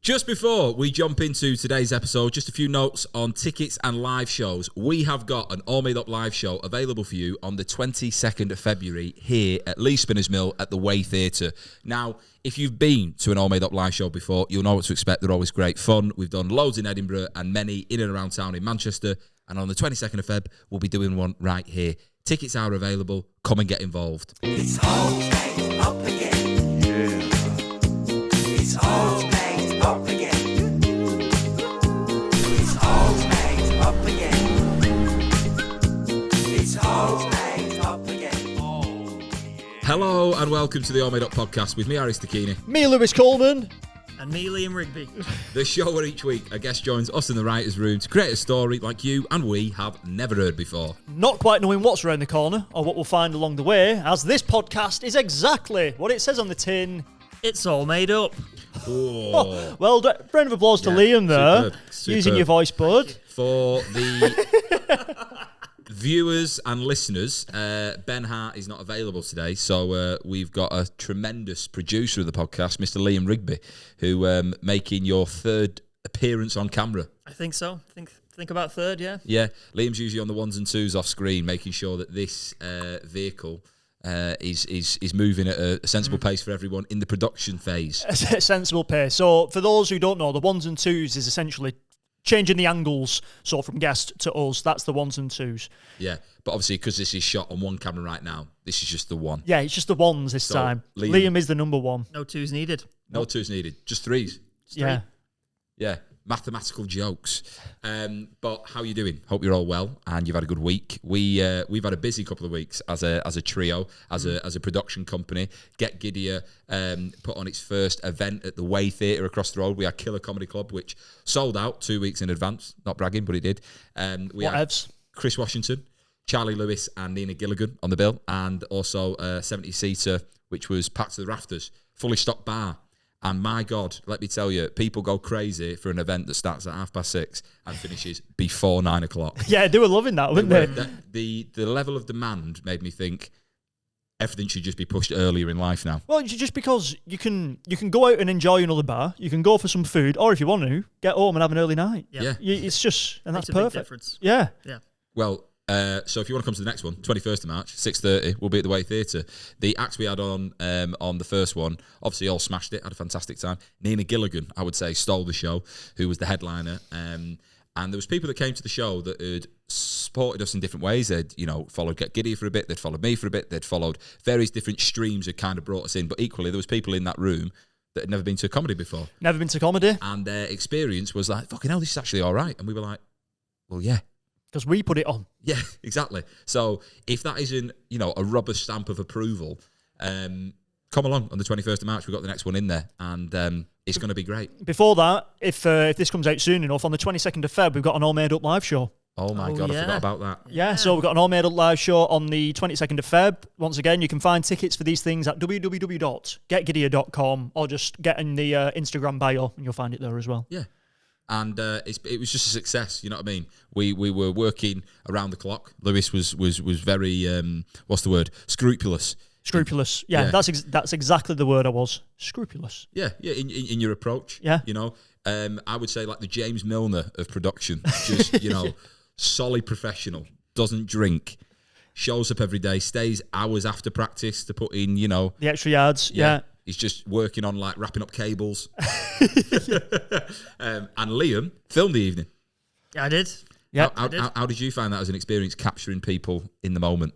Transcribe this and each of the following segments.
Just before we jump into today's episode, just a few notes on tickets and live shows. We have got an All Made Up live show available for you on the 22nd of February here at Lee Spinners Mill at the Way Theatre. Now, if you've been to an All Made Up live show before, you'll know what to expect. They're always great fun. We've done loads in Edinburgh and many in and around town in Manchester. And on the 22nd of Feb, we'll be doing one right here. Tickets are available. Come and get involved. It's all made up again. Yeah. It's all made up again. It's all made up again. It's all made up again. Oh, yeah. Hello and welcome to the All Made Up podcast with me, Harry Stakini. Me, Lewis Coleman. And me, Liam Rigby. The show where each week a guest joins us in the writer's room to create a story like you and we have never heard before. Not quite knowing what's around the corner or what we'll find along the way, as this podcast is exactly what it says on the tin. It's all made up. Oh, Well, round of applause to Liam there, superb. using your voice, bud. For the viewers and listeners, Ben Hart is not available today, so we've got a tremendous producer of the podcast, Mr. Liam Rigby, who making your third appearance on camera. I think so. Think about third, yeah. Yeah, Liam's usually on the ones and twos off screen, making sure that this vehicle is moving at a sensible pace for everyone in the production phase. A sensible pace. So, for those who don't know, the ones and twos is essentially changing the angles. So, from guest to us, that's the ones and twos. Yeah, but obviously because this is shot on one camera right now, this is just the one. Yeah, it's just the ones this time. Liam is the number one. No twos needed. No twos needed, just threes. Yeah. Yeah, mathematical jokes. But how you doing? Hope you're all well and you've had a good week. We've had a busy couple of weeks as a trio, as a production company. Get Giddier put on its first event at the Way Theatre across the road. We had Killer Comedy Club, which sold out 2 weeks in advance. Not bragging, but it did. We had Chris Washington, Charlie Lewis and Nina Gilligan on the bill, and also a 70-seater, which was packed to the rafters, fully stocked bar. And my God, let me tell you, people go crazy for an event that starts at 6:30 and finishes before 9 o'clock. Yeah, they were loving that, weren't they? The level of demand made me think everything should just be pushed earlier in life now. Well, just because you can go out and enjoy another bar, you can go for some food, or if you want to, get home and have an early night. Yeah. It's just, and that's Makes a big perfect. difference. Yeah. Yeah. Well, so if you want to come to the next one, 21st of March, 6:30, we'll be at the Way Theatre. The acts we had on the first one, obviously all smashed it, had a fantastic time. Nina Gilligan, I would say, stole the show, who was the headliner. And there was people that came to the show that had supported us in different ways. They'd, followed Get Giddy for a bit, they'd followed me for a bit, they'd followed various different streams that kind of brought us in. But equally, there was people in that room that had never been to a comedy before. Never been to comedy. And their experience was like, fucking hell, this is actually all right. And we were like, well, yeah. Because we put it on. Yeah, exactly. So if that isn't, a rubber stamp of approval, come along on the 21st of March. We've got the next one in there, and it's going to be great. Before that, if this comes out soon enough, on the 22nd of Feb, we've got an All Made Up live show. Oh my God, yeah. I forgot about that. Yeah, so we've got an All Made Up live show on the 22nd of Feb. Once again, you can find tickets for these things at www.getgiddier.com or just get in the Instagram bio and you'll find it there as well. Yeah. And it was just a success, you know what I mean? We were working around the clock. Lewis was very, what's the word? Scrupulous. Scrupulous. Yeah. That's exactly the word I was. Scrupulous. Yeah, in your approach. Yeah. I would say like the James Milner of production. Just, solid professional, doesn't drink, shows up every day, stays hours after practice to put in, the extra yards. Yeah. He's just working on like wrapping up cables. And Liam filmed the evening. Yeah, I did. Yeah. How did you find that as an experience capturing people in the moment?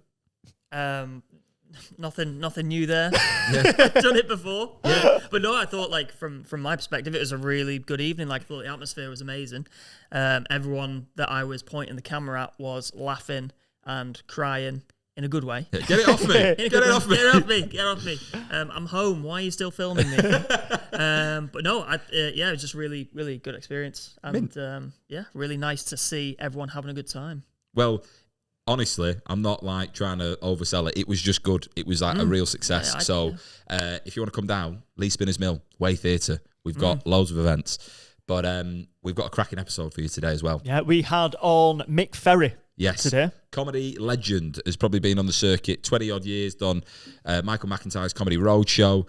Nothing new there. I've done it before. Yeah. But no, I thought like from my perspective, it was a really good evening. Like I thought the atmosphere was amazing. Everyone that I was pointing the camera at was laughing and crying. In a good way. Get it off me. Get it off me. I'm home. Why are you still filming me? But no, it was just really, really good experience. And really nice to see everyone having a good time. Well, honestly, I'm not like trying to oversell it. It was just good. It was like a real success. If you want to come down, Lee Spinners Mill, Way Theatre, we've got loads of events. But we've got a cracking episode for you today as well. Yeah, we had on Mick Ferry. Yes. today. Comedy legend, has probably been on the circuit 20 odd years, done Michael McIntyre's Comedy Roadshow.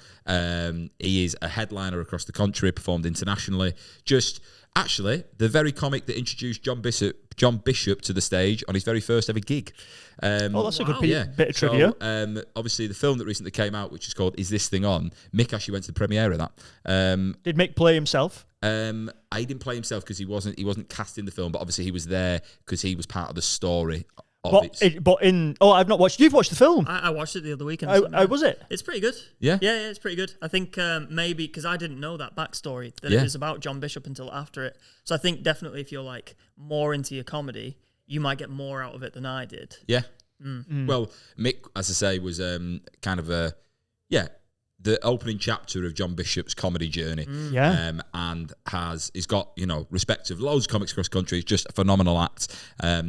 He is a headliner across the country, performed internationally. Just actually the very comic that introduced John Bishop to the stage on his very first ever gig. That's a good bit of trivia. So, obviously, the film that recently came out, which is called Is This Thing On? Mick actually went to the premiere of that. Did Mick play himself? I didn't play himself because he wasn't cast in the film, but obviously he was there because he was part of the story of it. I've not watched. You've watched the film. I watched it the other weekend. How was it? It's pretty good. Yeah? Yeah, it's pretty good. I think maybe because I didn't know that backstory that it was about John Bishop until after it. So I think definitely if you're like more into your comedy, you might get more out of it than I did. Yeah. Well, Mick, as I say, was kind of the opening chapter of John Bishop's comedy journey. And he's got, respect of loads of comics across the country. He's just a phenomenal act.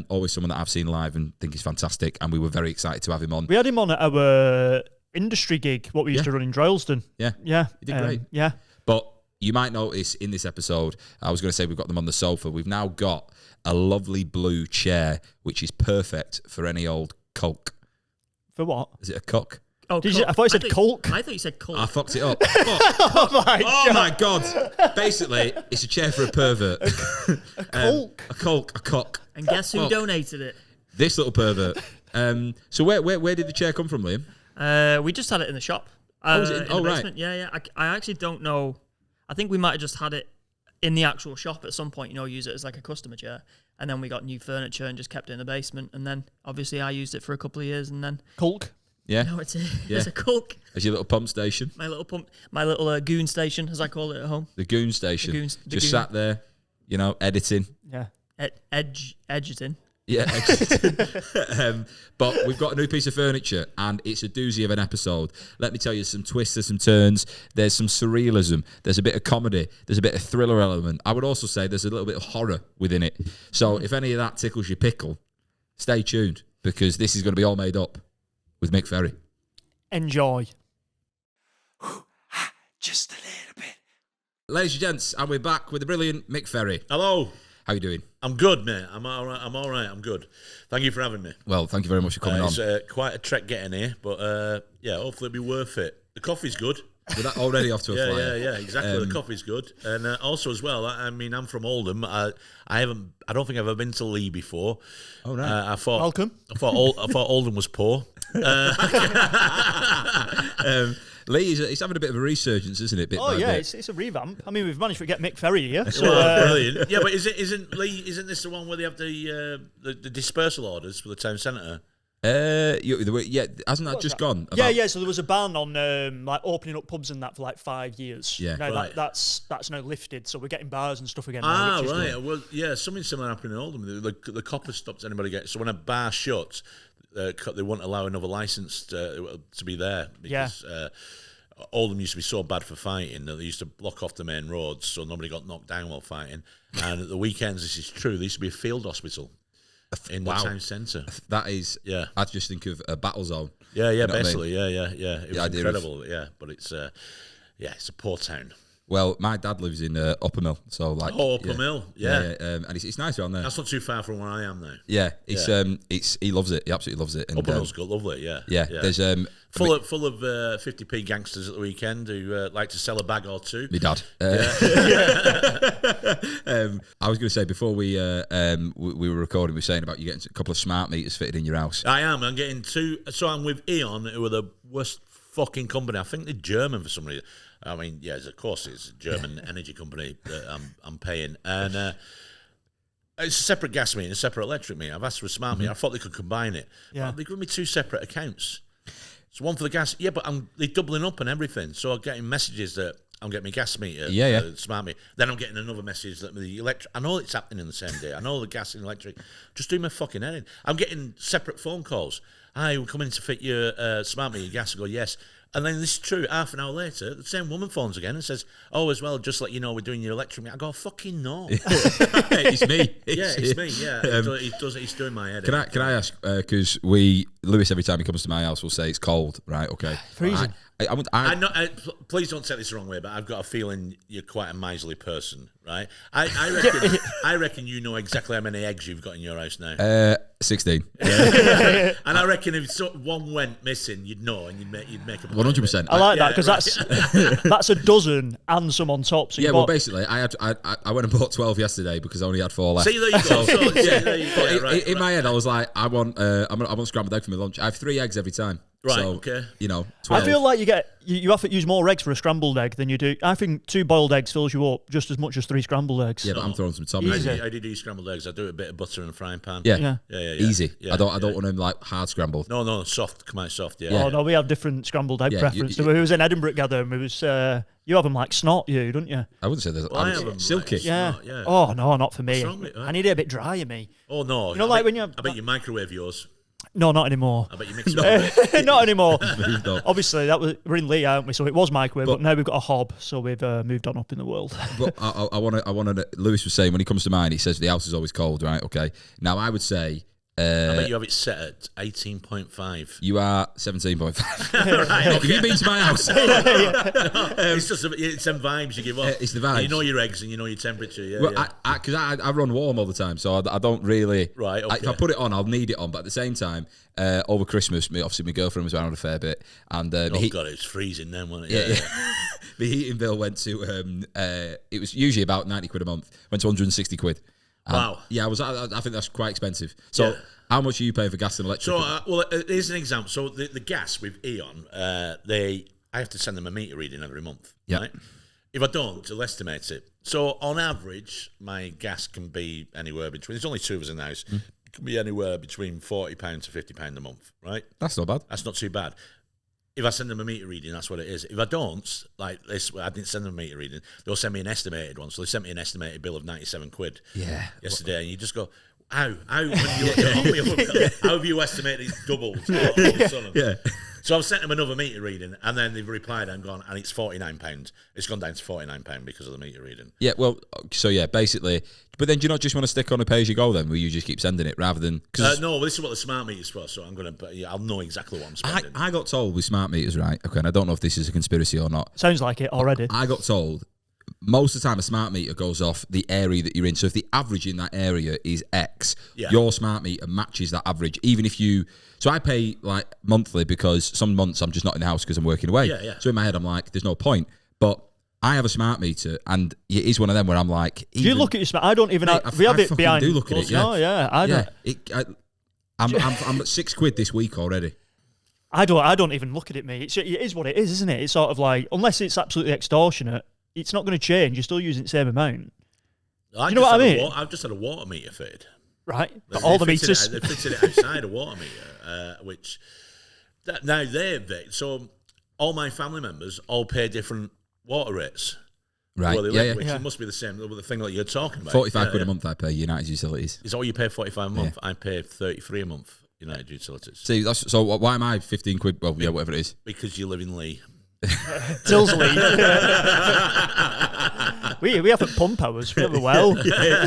Always someone that I've seen live and think is fantastic. And we were very excited to have him on. We had him on at our industry gig, what we used to run in Droylsden. Yeah. He did great. Yeah. But you might notice in this episode, I was going to say we've got them on the sofa. We've now got a lovely blue chair, which is perfect for any old Coke. For what? Is it a cock? Oh, I thought you said Coke. I thought you said Coke. I fucked it up. Oh my God. Basically, it's a chair for a pervert. A Coke. A cock. And guess who donated it? This little pervert. So where did the chair come from, Liam? We just had it in the shop. Was it? In the basement. Yeah. I actually don't know. I think we might have just had it in the actual shop at some point, use it as like a customer chair. And then we got new furniture and just kept it in the basement. And then obviously I used it for a couple of years and then... Coke. Yeah. No, it's a Coke. It's your little pump station. My little goon station, as I call it at home. The goon station. Just sat there, editing. Yeah. Editing. Yeah, but we've got a new piece of furniture and it's a doozy of an episode. Let me tell you, some twists, there's some turns, there's some surrealism, there's a bit of comedy, there's a bit of thriller element. I would also say there's a little bit of horror within it. So if any of that tickles your pickle, stay tuned because this is going to be all made up with Mick Ferry. Enjoy. Just a little bit. Ladies and gents, and we're back with the brilliant Mick Ferry. Hello. How you doing? I'm good, mate. I'm all right. I'm good. Thank you for having me. Well, thank you very much for coming on. It's quite a trek getting here, but hopefully it'll be worth it. The coffee's good. We're already off to a flyer. Yeah, exactly. The coffee's good, and also as well. I'm from Oldham. I don't think I've ever been to Lee before. Oh right. Welcome. I thought Oldham was poor. Lee, he's having a bit of a resurgence, isn't it? It's a revamp. I mean, we've managed to get Mick Ferry here. So, brilliant. Yeah, but isn't this the one where they have the dispersal orders for the town centre? Hasn't that just gone? So there was a ban on opening up pubs and that for like 5 years. Yeah, now right. that's now lifted, so we're getting bars and stuff again. Ah, now, right. Well, yeah, something similar happened in Oldham. The coppers stopped anybody getting. So when a bar shuts, they won't allow another license to be there because Oldham used to be so bad for fighting that they used to block off the main roads so nobody got knocked down while fighting. And at the weekends, this is true. There used to be a field hospital in the town centre. That is, I just think of a battle zone. Yeah, you know basically, what I mean? yeah. It was incredible, but it's a poor town. Well, my dad lives in Uppermill, so like Uppermill, yeah. And it's nice around there. That's not too far from where I am now. Yeah, he loves it. He absolutely loves it. And, Uppermill's good, lovely, yeah. There's full of 50p gangsters at the weekend who like to sell a bag or two. My dad. I was going to say before we were recording, we were saying about you getting a couple of smart meters fitted in your house. I am. I'm getting two. So I'm with Eon, who are the worst fucking company. I think they're German for some reason. I mean, of course, it's a German energy company that I'm paying, and it's a separate gas meter, a separate electric meter. I've asked for a smart meter. I thought they could combine it. Yeah, they give me two separate accounts. So one for the gas, but they're doubling up and everything. So I'm getting messages that I'm getting my gas meter, smart meter. Then I'm getting another message that the electric. I know it's happening in the same day. I know the gas and electric. Just do my fucking head in. I'm getting separate phone calls. Hi, we're coming to fit your smart meter, your gas. I go, yes. And then this is true, half an hour later, the same woman phones again and says, oh, as well, just let you know we're doing your electric meter. I go, fucking no. It's me. It's me, yeah. He's doing my head. Can I ask, because Lewis, every time he comes to my house, will say it's cold, right? Okay. Freezing. Please don't take this the wrong way, but I've got a feeling you're quite a miserly person, right? I reckon you know exactly how many eggs you've got in your house now. 16. And I reckon if one went missing, you'd know, and you'd make a 100%. I like that because that's a dozen and some on top. So Yeah, well, basically, I went and bought 12 yesterday because I only had 4 left. See, there you go. So, there you go. In my head, I was like, I want scrambled egg for my lunch. I have 3 eggs every time. Right, so, okay. 12. I feel like you have to use more eggs for a scrambled egg than you do. I think 2 boiled eggs fills you up just as much as 3 scrambled eggs. Yeah, but I'm throwing some Tommy. I do scrambled eggs. I do a bit of butter in a frying pan. Yeah. Easy. Yeah, I don't want them like hard scrambled. No, soft. Come out soft. Yeah. Oh no, we have different scrambled egg Yeah, preference. We was in Edinburgh gathering. We was you have them like snot, you don't you? I wouldn't say there's I have them silky. like Yeah. snot, yeah. Oh no, not for me. What's wrong with it? I need it a bit drier, me. Oh no. You know, like when you. I bet you microwave yours. No, not anymore. I bet you mix it up. Not anymore. Moved on. Obviously, we're in Lee, aren't we? So it was microwave, but now we've got a hob, so we've moved on up in the world. But I want to. Lewis was saying when he comes to mine, he says the house is always cold, right? Okay. Now I would say. I bet you have it set at 18.5. You are 17.5. Right, Have you been to my house? It's just it's them vibes you give off. It's the vibes. You know your eggs and you know your temperature. Yeah, Well, yeah. because I run warm all the time, so I don't really. Right, If I okay. put it on, I'll need it on. But at the same time, over Christmas, obviously my girlfriend was around a fair bit, and Oh God, it was freezing then, wasn't it? yeah. The heating bill went to. It was usually about 90 quid a month. Went to 160 quid. Wow. Yeah, I think that's quite expensive. So, Yeah. how much are you paying for gas and electric? So, here's an example. So, the gas with Eon, I have to send them a meter reading every month. Yeah. Right? If I don't, they'll estimate it. So, on average, my gas can be anywhere between. There's only 2 of us in the house. It can be anywhere between £40 to £50 a month. Right? That's not bad. That's not too bad. If I send them a meter reading, that's what it is. If I don't, like this, I didn't send them a meter reading. They'll send me an estimated one. So they sent me an estimated bill of 97 quid. Yeah. Yesterday, and you just go, how have you estimated it's doubled? All of a sudden? Yeah. So I've sent them another meter reading, and then they've replied and gone, and it's £49. It's gone down to £49 because of the meter reading. Yeah, well, so yeah, basically. But then do you not just want to stick on a pay-as-you-go then, where you just keep sending it rather than... No, this is what the smart meter's for, so I'll know exactly what I'm spending. I got told with smart meters, right? Okay, and I don't know if this is a conspiracy or not. Sounds like it already. I got told most of the time a smart meter goes off the area that you're in. So if the average in that area is X, your smart meter matches that average. Even if you... So I pay like monthly because some months I'm just not in the house because I'm working away. Yeah. So in my head I'm like, there's no point. But I have a smart meter and it is one of them where I'm like... Do you look at your smart? I don't even... Mate, we have I it fucking behind... do look at it, yeah. Oh, yeah. I don't... I'm at £6 this week already. I don't even look at it, mate. It is what it is, isn't it? It's sort of like, unless it's absolutely extortionate, it's not going to change. You're still using the same amount. You know what I mean? I've just had a water meter fitted. Right? But all the meters... They fitted it outside a water meter, which... Now, so all my family members all pay different water rates. Right, Where they live, yeah. Which it must be the same, the thing that you're talking about. 45 quid a month I pay United Utilities. Is that all you pay 45 a month? I pay 33 a month, United Utilities. See, so why am I 15 quid? Well, yeah, whatever it is. Because you live in Lee. Tilsley. we have a pump hours. We have a well. Yeah,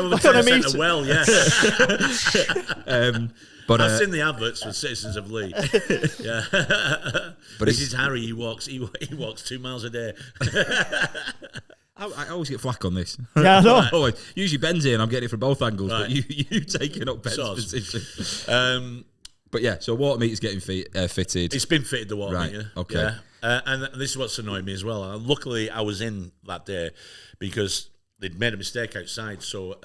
well, the a well, yeah. But I've seen the adverts for citizens of Lee. Yeah, but this is Harry. He walks 2 miles a day. I always get flack on this. Yeah, I know. Always. Usually Ben's here and I'm getting it from both angles, Right. but you taking up Ben's Soz. position. But yeah, so water meter's getting fitted. It's been fitted, the water Right, meter. okay. Yeah. And this is what's annoyed me as well. Luckily, I was in that day because they'd made a mistake outside, so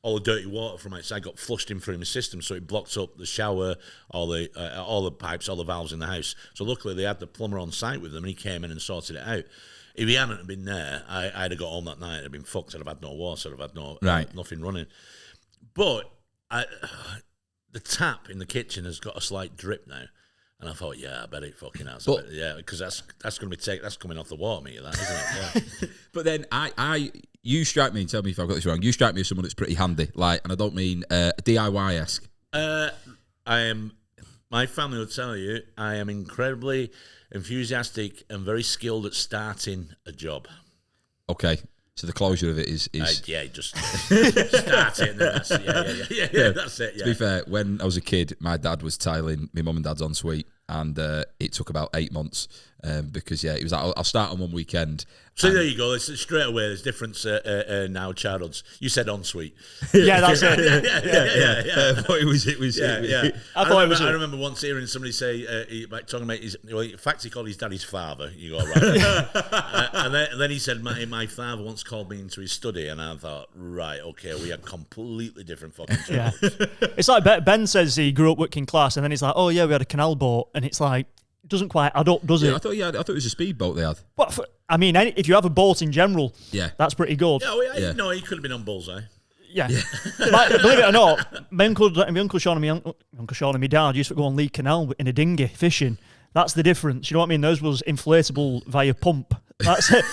all the dirty water from outside got flushed in through my system, so it blocked up the shower, all the pipes, all the valves in the house. So luckily, they had the plumber on site with them, and he came in and sorted it out. If he hadn't been there, I'd have got home that night. I'd have been fucked. I'd have had no water. I'd have had nothing running. But the tap in the kitchen has got a slight drip now. And I thought, yeah, I bet it fucking has. Yeah, because that's going to be that's coming off the water meter, that, isn't it? Yeah. But then you strike me, and tell me if I've got this wrong, you strike me as someone that's pretty handy, like, and I don't mean DIY-esque. My family will tell you, I am incredibly enthusiastic and very skilled at starting a job. Okay. So the closure of it is just start it and then that's it. Yeah, that's it. Yeah. To be fair, when I was a kid, my dad was tiling my mum and dad's ensuite, and it took about 8 months because it was I'll start on one weekend So there you go. It's straight away, there's difference now. Childhoods. You said ensuite. Yeah, that's it. Yeah. But it was. Yeah. I remember once hearing somebody say, talking about in fact, he called his daddy's father. You go right. And then he said, my father once called me into his study, and I thought, right, okay, we had completely different fucking childhoods. It's like Ben says he grew up working class, and then he's like, oh yeah, we had a canal boat, and it's like, it doesn't quite add up, does it? I thought it was a speedboat they had. But I mean, if you have a boat in general, that's pretty good. No, he could have been on Bullseye. Yeah. Like, believe it or not, my uncle Sean and my dad used to go on Lee Canal in a dinghy fishing. That's the difference. You know what I mean? Those was inflatable via pump. That's it.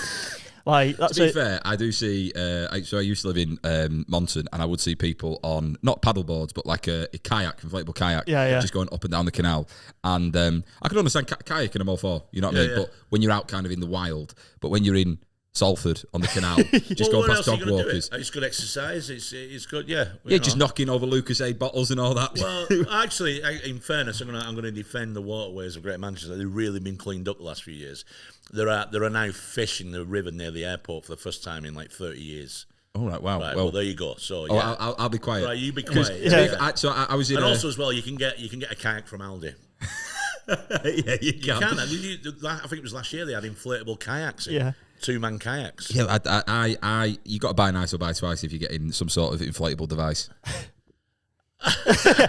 Like, that's to be fair, I do see. So I used to live in Monton, and I would see people on not paddle boards, but like a kayak, inflatable kayak, just going up and down the canal. And I can understand kayaking. I'm all for. You know what I mean? But when you're out kind of in the wild, but when you're in Salford on the canal, just going past dog walkers. It's good exercise. It's good. Yeah. Just knocking over Lucasade bottles and all that. Well, actually, in fairness, I'm going to defend the waterways of Greater Manchester. They've really been cleaned up the last few years. There are now fish in the river near the airport for the first time in like 30 years. Oh, right, wow. Right, well, there you go. So I'll be quiet. Right, you be quiet. I was in. And also as well, you can get a kayak from Aldi. Yeah, you can. I think it was last year they had inflatable kayaks. Yeah. 2-man kayaks. Yeah, you got to buy nice or buy twice if you're getting some sort of inflatable device.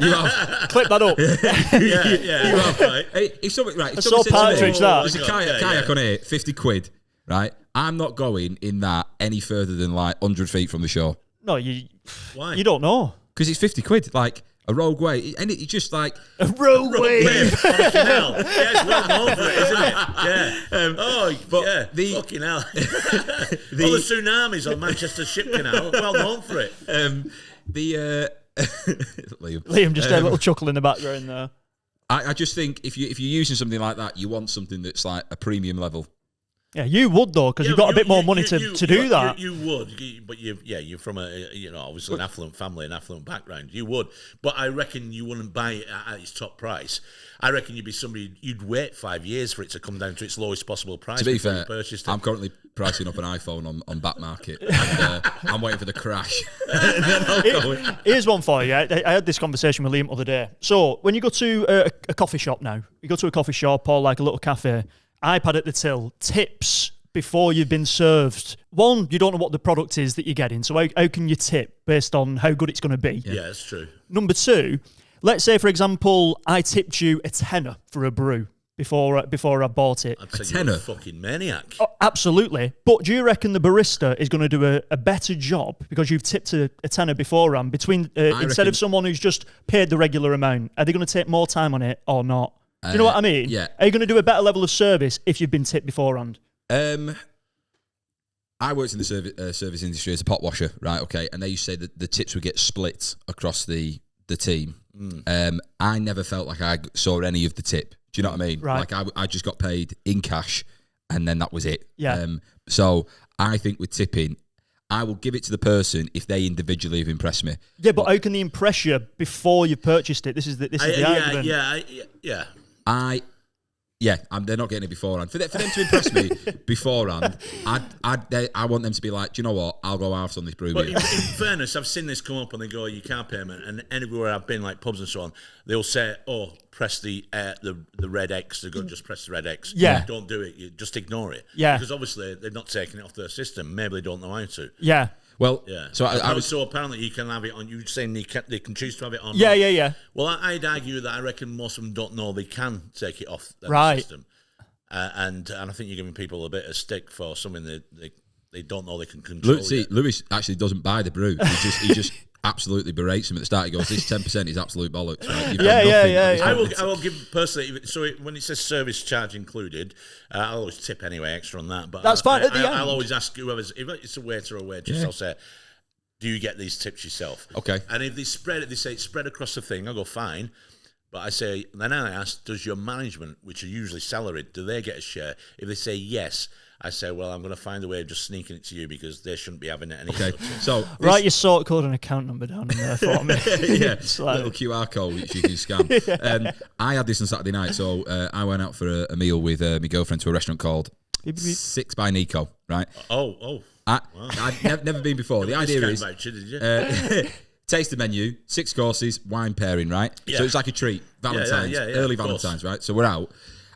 You have clip that up. Yeah. You have, right. Hey, if somebody I saw partridge that. There's a kayak on here, 50 quid, right? I'm not going in that any further than like 100 feet from the shore. No, Why? You don't know. Because it's 50 quid, like a rogue way, and it's just like a rogue way. Fucking hell. Yeah, it's well known for it, isn't it? Yeah. Fucking hell. All the tsunamis on Manchester Ship Canal, well known for it. Liam just had a little chuckle in the background there. I just think if you're using something like that, you want something that's like a premium level. Yeah, you would though, because you've got a bit more money to do that. You would, but you're from obviously an affluent family, an affluent background. You would, but I reckon you wouldn't buy it at its top price. I reckon you'd be somebody you'd wait 5 years for it to come down to its lowest possible price. To be fair, I'm currently pricing up an iPhone on Back Market, and I'm waiting for the crash. Here's one for you. I had this conversation with Liam the other day. So when you go to a coffee shop now, you go to a coffee shop or like a little cafe. iPad at the till, tips before you've been served. One, you don't know what the product is that you're getting, so how can you tip based on how good it's going to be? Yeah, that's true. Number two, let's say, for example, I tipped you a tenner for a brew before I bought it. I'd say you're a fucking maniac. Oh, absolutely. But do you reckon the barista is going to do a better job because you've tipped a tenner beforehand instead of someone who's just paid the regular amount? Are they going to take more time on it or not? Do you know what I mean? Yeah. Are you going to do a better level of service if you've been tipped beforehand? I worked in the service industry as a pot washer, right? Okay, and they used to say that the tips would get split across the team. I never felt like I saw any of the tip. Do you know what I mean? Right. Like I just got paid in cash, and then that was it. Yeah. So I think with tipping, I will give it to the person if they individually have impressed me. Yeah, but how can they impress you before you purchased it? This is the argument. Yeah. They're not getting it beforehand. For them to impress me beforehand, I want them to be like, do you know what? I'll go halves on this brew. But in fairness, I've seen this come up and they go, you can't payment. And anywhere I've been, like pubs and so on, they'll say, oh, press the red X. They go, just press the red X. Yeah. Don't do it. You just ignore it. Yeah. Because obviously they're not taking it off their system. Maybe they don't know how to. Yeah. Well, yeah. So so apparently you can have it on. You're saying they can choose to have it on. Yeah. Well, I'd argue that I reckon most of them don't know they can take it off their system, and I think you're giving people a bit of stick for something they don't know they can control. Lewis actually doesn't buy the brew. He just absolutely berates him at the start. He goes, "This 10% is absolute bollocks." Right? Yeah. I will give personally. So when it says service charge included, I'll always tip anyway extra on that. But that's fine. At the end, I'll always ask whoever's if it's a waiter or waitress. I'll say, "Do you get these tips yourself?" Okay. And if they say it's spread across the thing, I'll go fine. But then I ask, does your management, which are usually salaried, do they get a share? If they say yes, I say, well, I'm going to find a way of just sneaking it to you because they shouldn't be having it anyway. Okay, so write your sort code and account number down in there for me. Yeah, little QR code which you can scan. I had this on Saturday night, so I went out for a meal with my girlfriend to a restaurant called 6 by Nico. right? Oh. I'd never been before. The idea is voucher, did you? taste the menu, 6 courses, wine pairing, right? Yeah. So it's like a treat, Valentine's, early Valentine's, right? So we're out,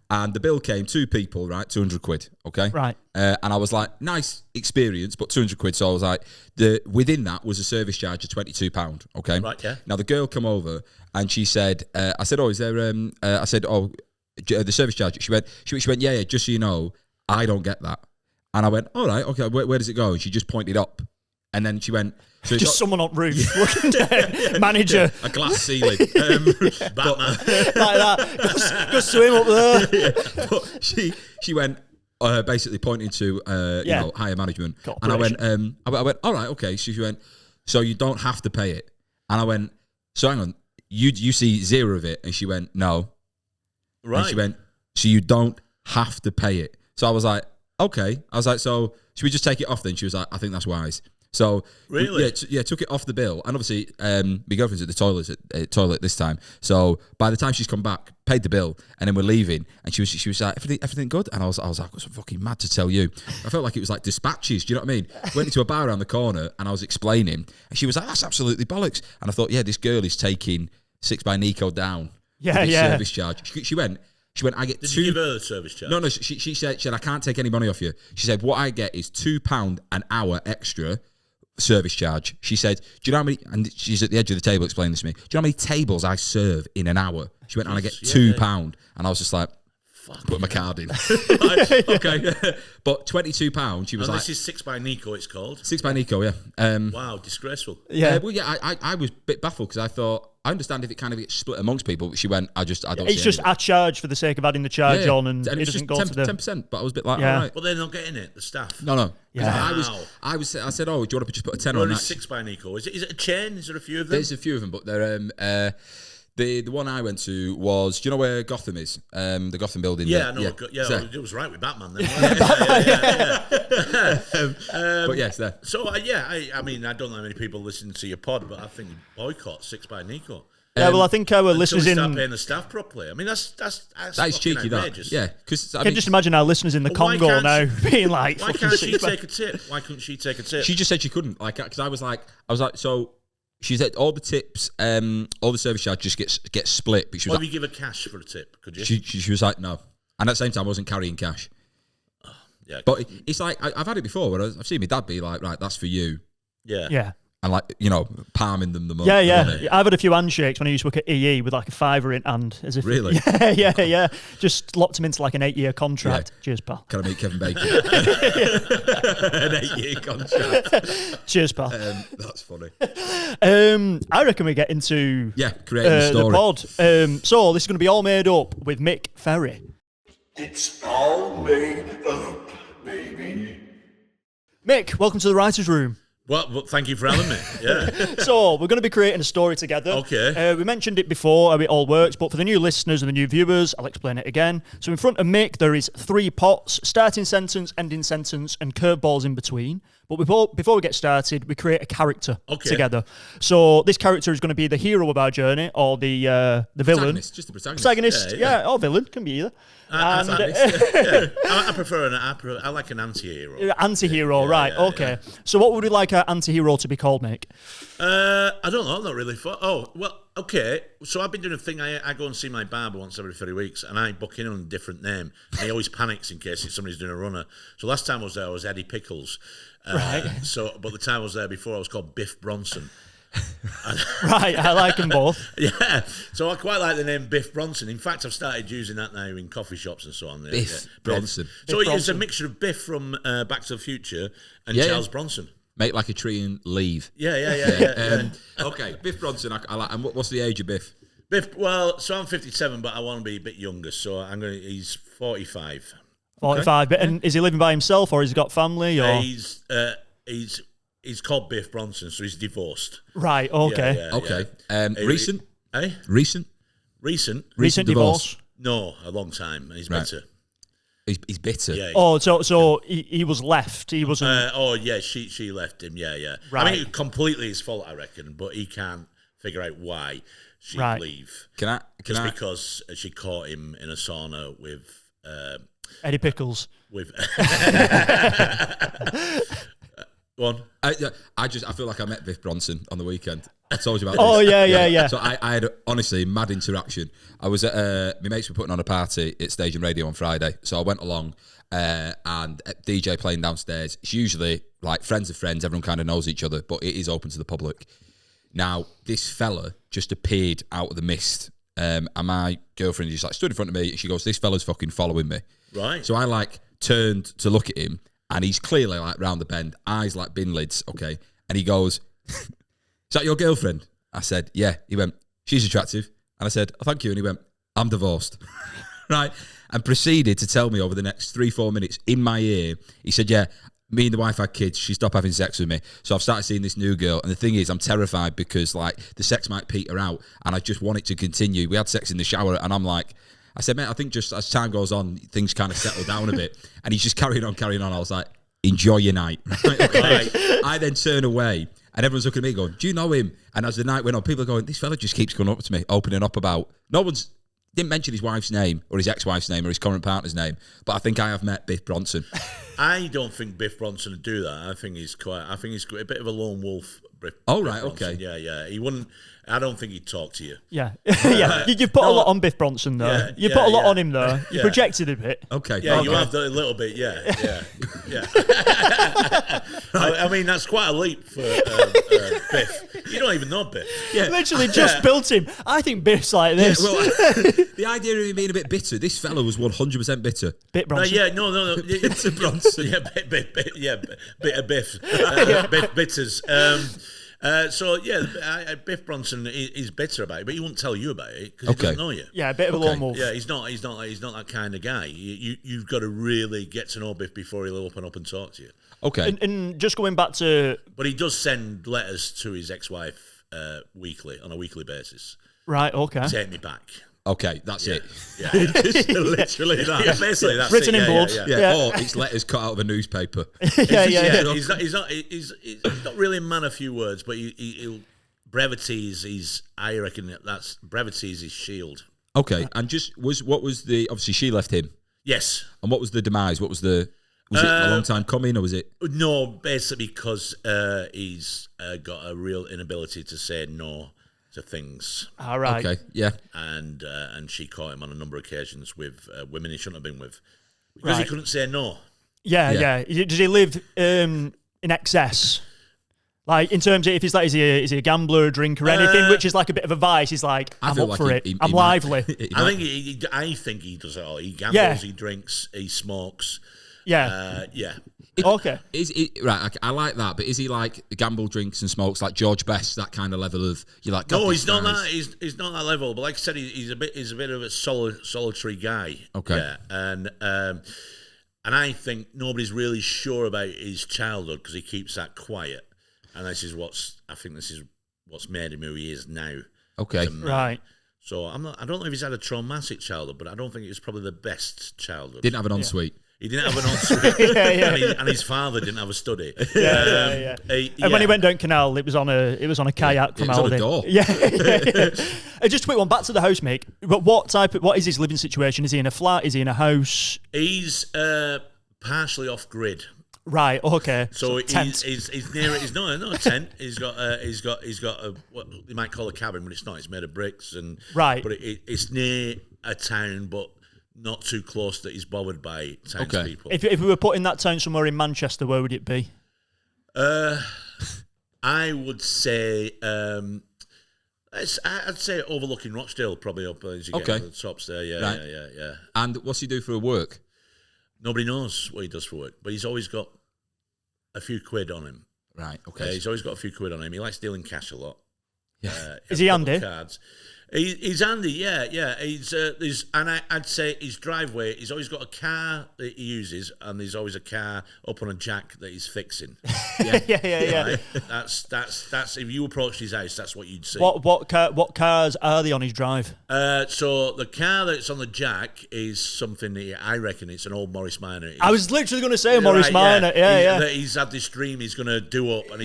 and the bill came 2 people, right? 200 quid, okay? Right. And I was like, nice experience, but 200 quid. So I was like, within that was a service charge of £22, okay? Right, yeah. Now the girl come over and she said, I said, oh, is there? I said, oh, the service charge. She went, yeah. Just so you know, I don't get that. And I went, all right, okay. Where does it go? And she just pointed up, and then she went. So Just someone on roof looking down, manager. A glass ceiling. Batman. Like that. Go swim up there. But she went basically pointing to higher management, and I went, all right, okay. She went, so you don't have to pay it, and I went, so hang on, you see 0 of it, and she went, no, Right. and she went, so you don't have to pay it. So I was like, okay. I was like, so should we just take it off then? She was like, I think that's wise. So really, took it off the bill, and obviously, my girlfriend's at the toilet this time. So by the time she's come back, paid the bill, and then we're leaving, and she was like, everything good? And I was like, I was fucking mad to tell you. I felt like it was like dispatches. Do you know what I mean? Went into a bar around the corner, and I was explaining, and she was like, that's absolutely bollocks. And I thought, yeah, this girl is taking 6 by Nico down. Yeah, Service charge. She went. I get Did 2. you give her the service charge? No. She said, I can't take any money off you. She said, what I get is £2 an hour extra service charge. She said, do you know how many, and she's at the edge of the table explaining this to me, do you know how many tables I serve in an hour? She went, and I get £2. And I was just like, put my card in. Like, okay. But £22, she was like. This is 6 by Nico, it's called. 6 by Nico, yeah. Wow, disgraceful. Yeah. I was a bit baffled because I thought, I understand if it kind of gets split amongst people, but she went, I don't It's see just any. a charge for the sake of adding the charge on, and it it was doesn't just go to the 10%, but I was a bit like, Yeah. all right. But they're not getting it, the staff. No. Yeah. I said, oh, do you want to just put a 10 Well, on that? it's 6 by Nico. Is it a chain? Is there a few of them? There's a few of them, but they're the one I went to was, do you know where Gotham is? The Gotham building. Yeah, I know. So- It was right with Batman then. but yes, there. So I mean, I don't know how many people listen to your pod, but I think you boycott 6 by Nico. Yeah, well, I think our listeners Until we in. start paying the staff properly. I mean, that's That is fucking cheeky, outrageous. that. Yeah, because I can just imagine our listeners in the Well, why Congo can't now being like, Why fucking can't she 6 by- take a tip? Why couldn't she take a tip? she just said she couldn't, like, because I was like, so she said all the tips, all the service charge just gets split, but she was Why like, do you give a cash for a tip? Could you? she was like, no, and at the same time, I wasn't carrying cash. Yeah, But it's like I've had it before where I've seen my dad be like, right, that's for you, yeah. Yeah. and like, you know, palming them the money. Yeah. I've had a few handshakes when I used to work at EE with like a $5 in hand, as if Really? Yeah. Just locked him into like an 8-year contract. Yeah. Cheers, pal. Can I meet Kevin Bacon? An 8-year contract. Cheers, pal. That's funny. I reckon we get into Creating the story. the pod. So this is going to be all made up with Mick Ferry. It's all made up, baby. Mick, welcome to the writer's room. Well, thank you for having me. Yeah. So we're going to be creating a story together. Okay. We mentioned it before how it all works, but for the new listeners and the new viewers, I'll explain it again. So in front of Mick, there is 3 pots: starting sentence, ending sentence, and curveballs in between. But before we get started, we create a character together. So this character is going to be the hero of our journey, or the villain. Protagonist, just the protagonist. Protagonist, Yeah. Or villain, can be either. And I prefer I like an anti-hero. anti-hero, right? Okay. So what would we like our anti-hero to be called, Mick? I don't know. I'm not really. Okay. So I've been doing a thing. I go and see my barber once every 3 weeks, and I book in on a different name. And he always panics in case somebody's doing a runner. So last time I was there, I was Eddie Pickles. Right. But the time I was there before, I was called Biff Bronson. Right, I like them both. Yeah, so I quite like the name Biff Bronson. In fact, I've started using that now in coffee shops and so on. Biff Bronson. So Biff it's a Bronson. mixture of Biff from Back to the Future and Yeah, Charles yeah. Bronson. Make like a tree and leave. Yeah. Okay, Biff Bronson. I like. And what's the age of Biff? Biff. Well, so I'm 57, but I want to be a bit younger. So he's 45. 45. But and is he living by himself, or has he got family? Or He's called Biff Bronson, so he's divorced. right? Okay. Yeah, Okay. yeah. Recent. Recent? Recent divorce. No, a long time. He's Right. bitter. He's bitter. Yeah. Oh, so he was left. He wasn't. She left him. Yeah. Right. I mean, completely his fault, I reckon, but he can't figure out why she'd Right. leave. Can I? Just because she caught him in a sauna with Eddie Pickles. with. Go on. I feel like I met Biff Bronson on the weekend. I told you about Oh, this. yeah. So I had, honestly, mad interaction. I was at, my mates were putting on a party at Stage and Radio on Friday. So I went along and DJ playing downstairs. It's usually like friends of friends. Everyone kind of knows each other, but it is open to the public. Now, this fella just appeared out of the mist. And my girlfriend just like stood in front of me. And she goes, this fella's fucking following me. Right. So I like turned to look at him. And he's clearly like round the bend, eyes like bin lids, okay? And he goes, is that your girlfriend? I said, yeah. He went, she's attractive. And I said, oh, thank you. And he went, I'm divorced. Right? And proceeded to tell me over the next 3-4 minutes in my ear, he said, yeah, me and the wife had kids. She stopped having sex with me. So I've started seeing this new girl. And the thing is, I'm terrified because like the sex might peter out and I just want it to continue. We had sex in the shower and I'm like, I said, mate, I think just as time goes on, things kind of settle down a bit. And he's just carrying on. I was like, enjoy your night. Right, okay. Right. I then turn away and everyone's looking at me going, do you know him? And as the night went on, people are going, this fella just keeps coming up to me, opening up about, didn't mention his wife's name or his ex-wife's name or his current partner's name, but I think I have met Biff Bronson. I don't think Biff Bronson would do that. I think he's a bit of a lone wolf. Biff Right, Bronson. okay. Yeah. He wouldn't. I don't think he'd talk to you. Yeah. Yeah. You've put a lot on Biff Bronson, though. Yeah, you put a lot on him, though. You Yeah. projected a bit. Okay. Yeah, okay. you have done a little bit. Yeah. I mean, that's quite a leap for Biff. You don't even know Biff. Yeah. Literally just built him. I think Biff's like this. Well, the idea of him being a bit bitter, this fella was 100% bitter. Bit Bronson. No. Bitter Bronson. Yeah, bit of Biff. Biff bitters. Biff Bronson is bitter about it, but he won't tell you about it because he doesn't know you. Yeah, a bit of a lone wolf. Yeah, he's not that kind of guy. You've got to really get to know Biff before he'll open up and talk to you. Okay. And just going back to... But he does send letters to his ex-wife weekly, on a weekly basis. Right, okay. Take me back. Okay, that's it. Yeah. Literally that. Yeah, basically that's Written it. in blood. Yeah. Or it's letters cut out of a newspaper. Yeah. He's not really a man of few words, but he'll brevity is I reckon that's brevity is his shield. Okay, and obviously she left him. Yes. And what was the demise? Was it a long time coming, or was it? No, basically because he's got a real inability to say no to things. All right. Okay, yeah. And she caught him on a number of occasions with women he shouldn't have been with because he couldn't say no. Yeah. Does he live in excess? Like in terms of if he's like, is he a gambler, a drinker, anything, which is like a bit of a vice. He's like, I'm up for it. I'm lively. I think he does it all. He gambles, he drinks, he smokes. Yeah. Okay. Right? I like that, but is he like gamble, drinks, and smokes like George Best? That kind of level of No, he's not that. He's not that level. But like I said, he's a bit of a solitary guy. Okay. Yeah, and I think nobody's really sure about his childhood because he keeps that quiet. And this is what's made him who he is now. Okay. Right. So I don't know if he's had a traumatic childhood, but I don't think it was probably the best childhood. Didn't have an ensuite. He didn't have an ensuite. And his father didn't have a study. Yeah. And when he went down canal, it was on a kayak from on a Aldi. door. Yeah. Just a quick one back to the house, Mick. But what is his living situation? Is he in a flat? Is he in a house? He's partially off grid. Right. Okay. So tent. he's near. He's not a tent. He's got a what you might call a cabin, but it's not. It's made of bricks and right. But it's near a town, but not too close that he's bothered by townspeople. If we were putting that town somewhere in Manchester, where would it be? I would say I'd say overlooking Rochdale, probably up as you get to the tops there. Yeah. And what's he do for work? Nobody knows what he does for work, but he's always got a few quid on him. Right. Okay. He's always got a few quid on him. He likes dealing cash a lot. Yeah. Is he handy? Cards. He's handy, yeah. I'd say his driveway. He's always got a car that he uses, and there's always a car up on a jack that he's fixing. Yeah. Right? That's if you approached his house, that's what you'd see. What cars are they on his drive? So the car that's on the jack is something that I reckon it's an old Morris Minor. I was literally going to say a Morris Minor. Yeah. He's had this dream he's going to do up, and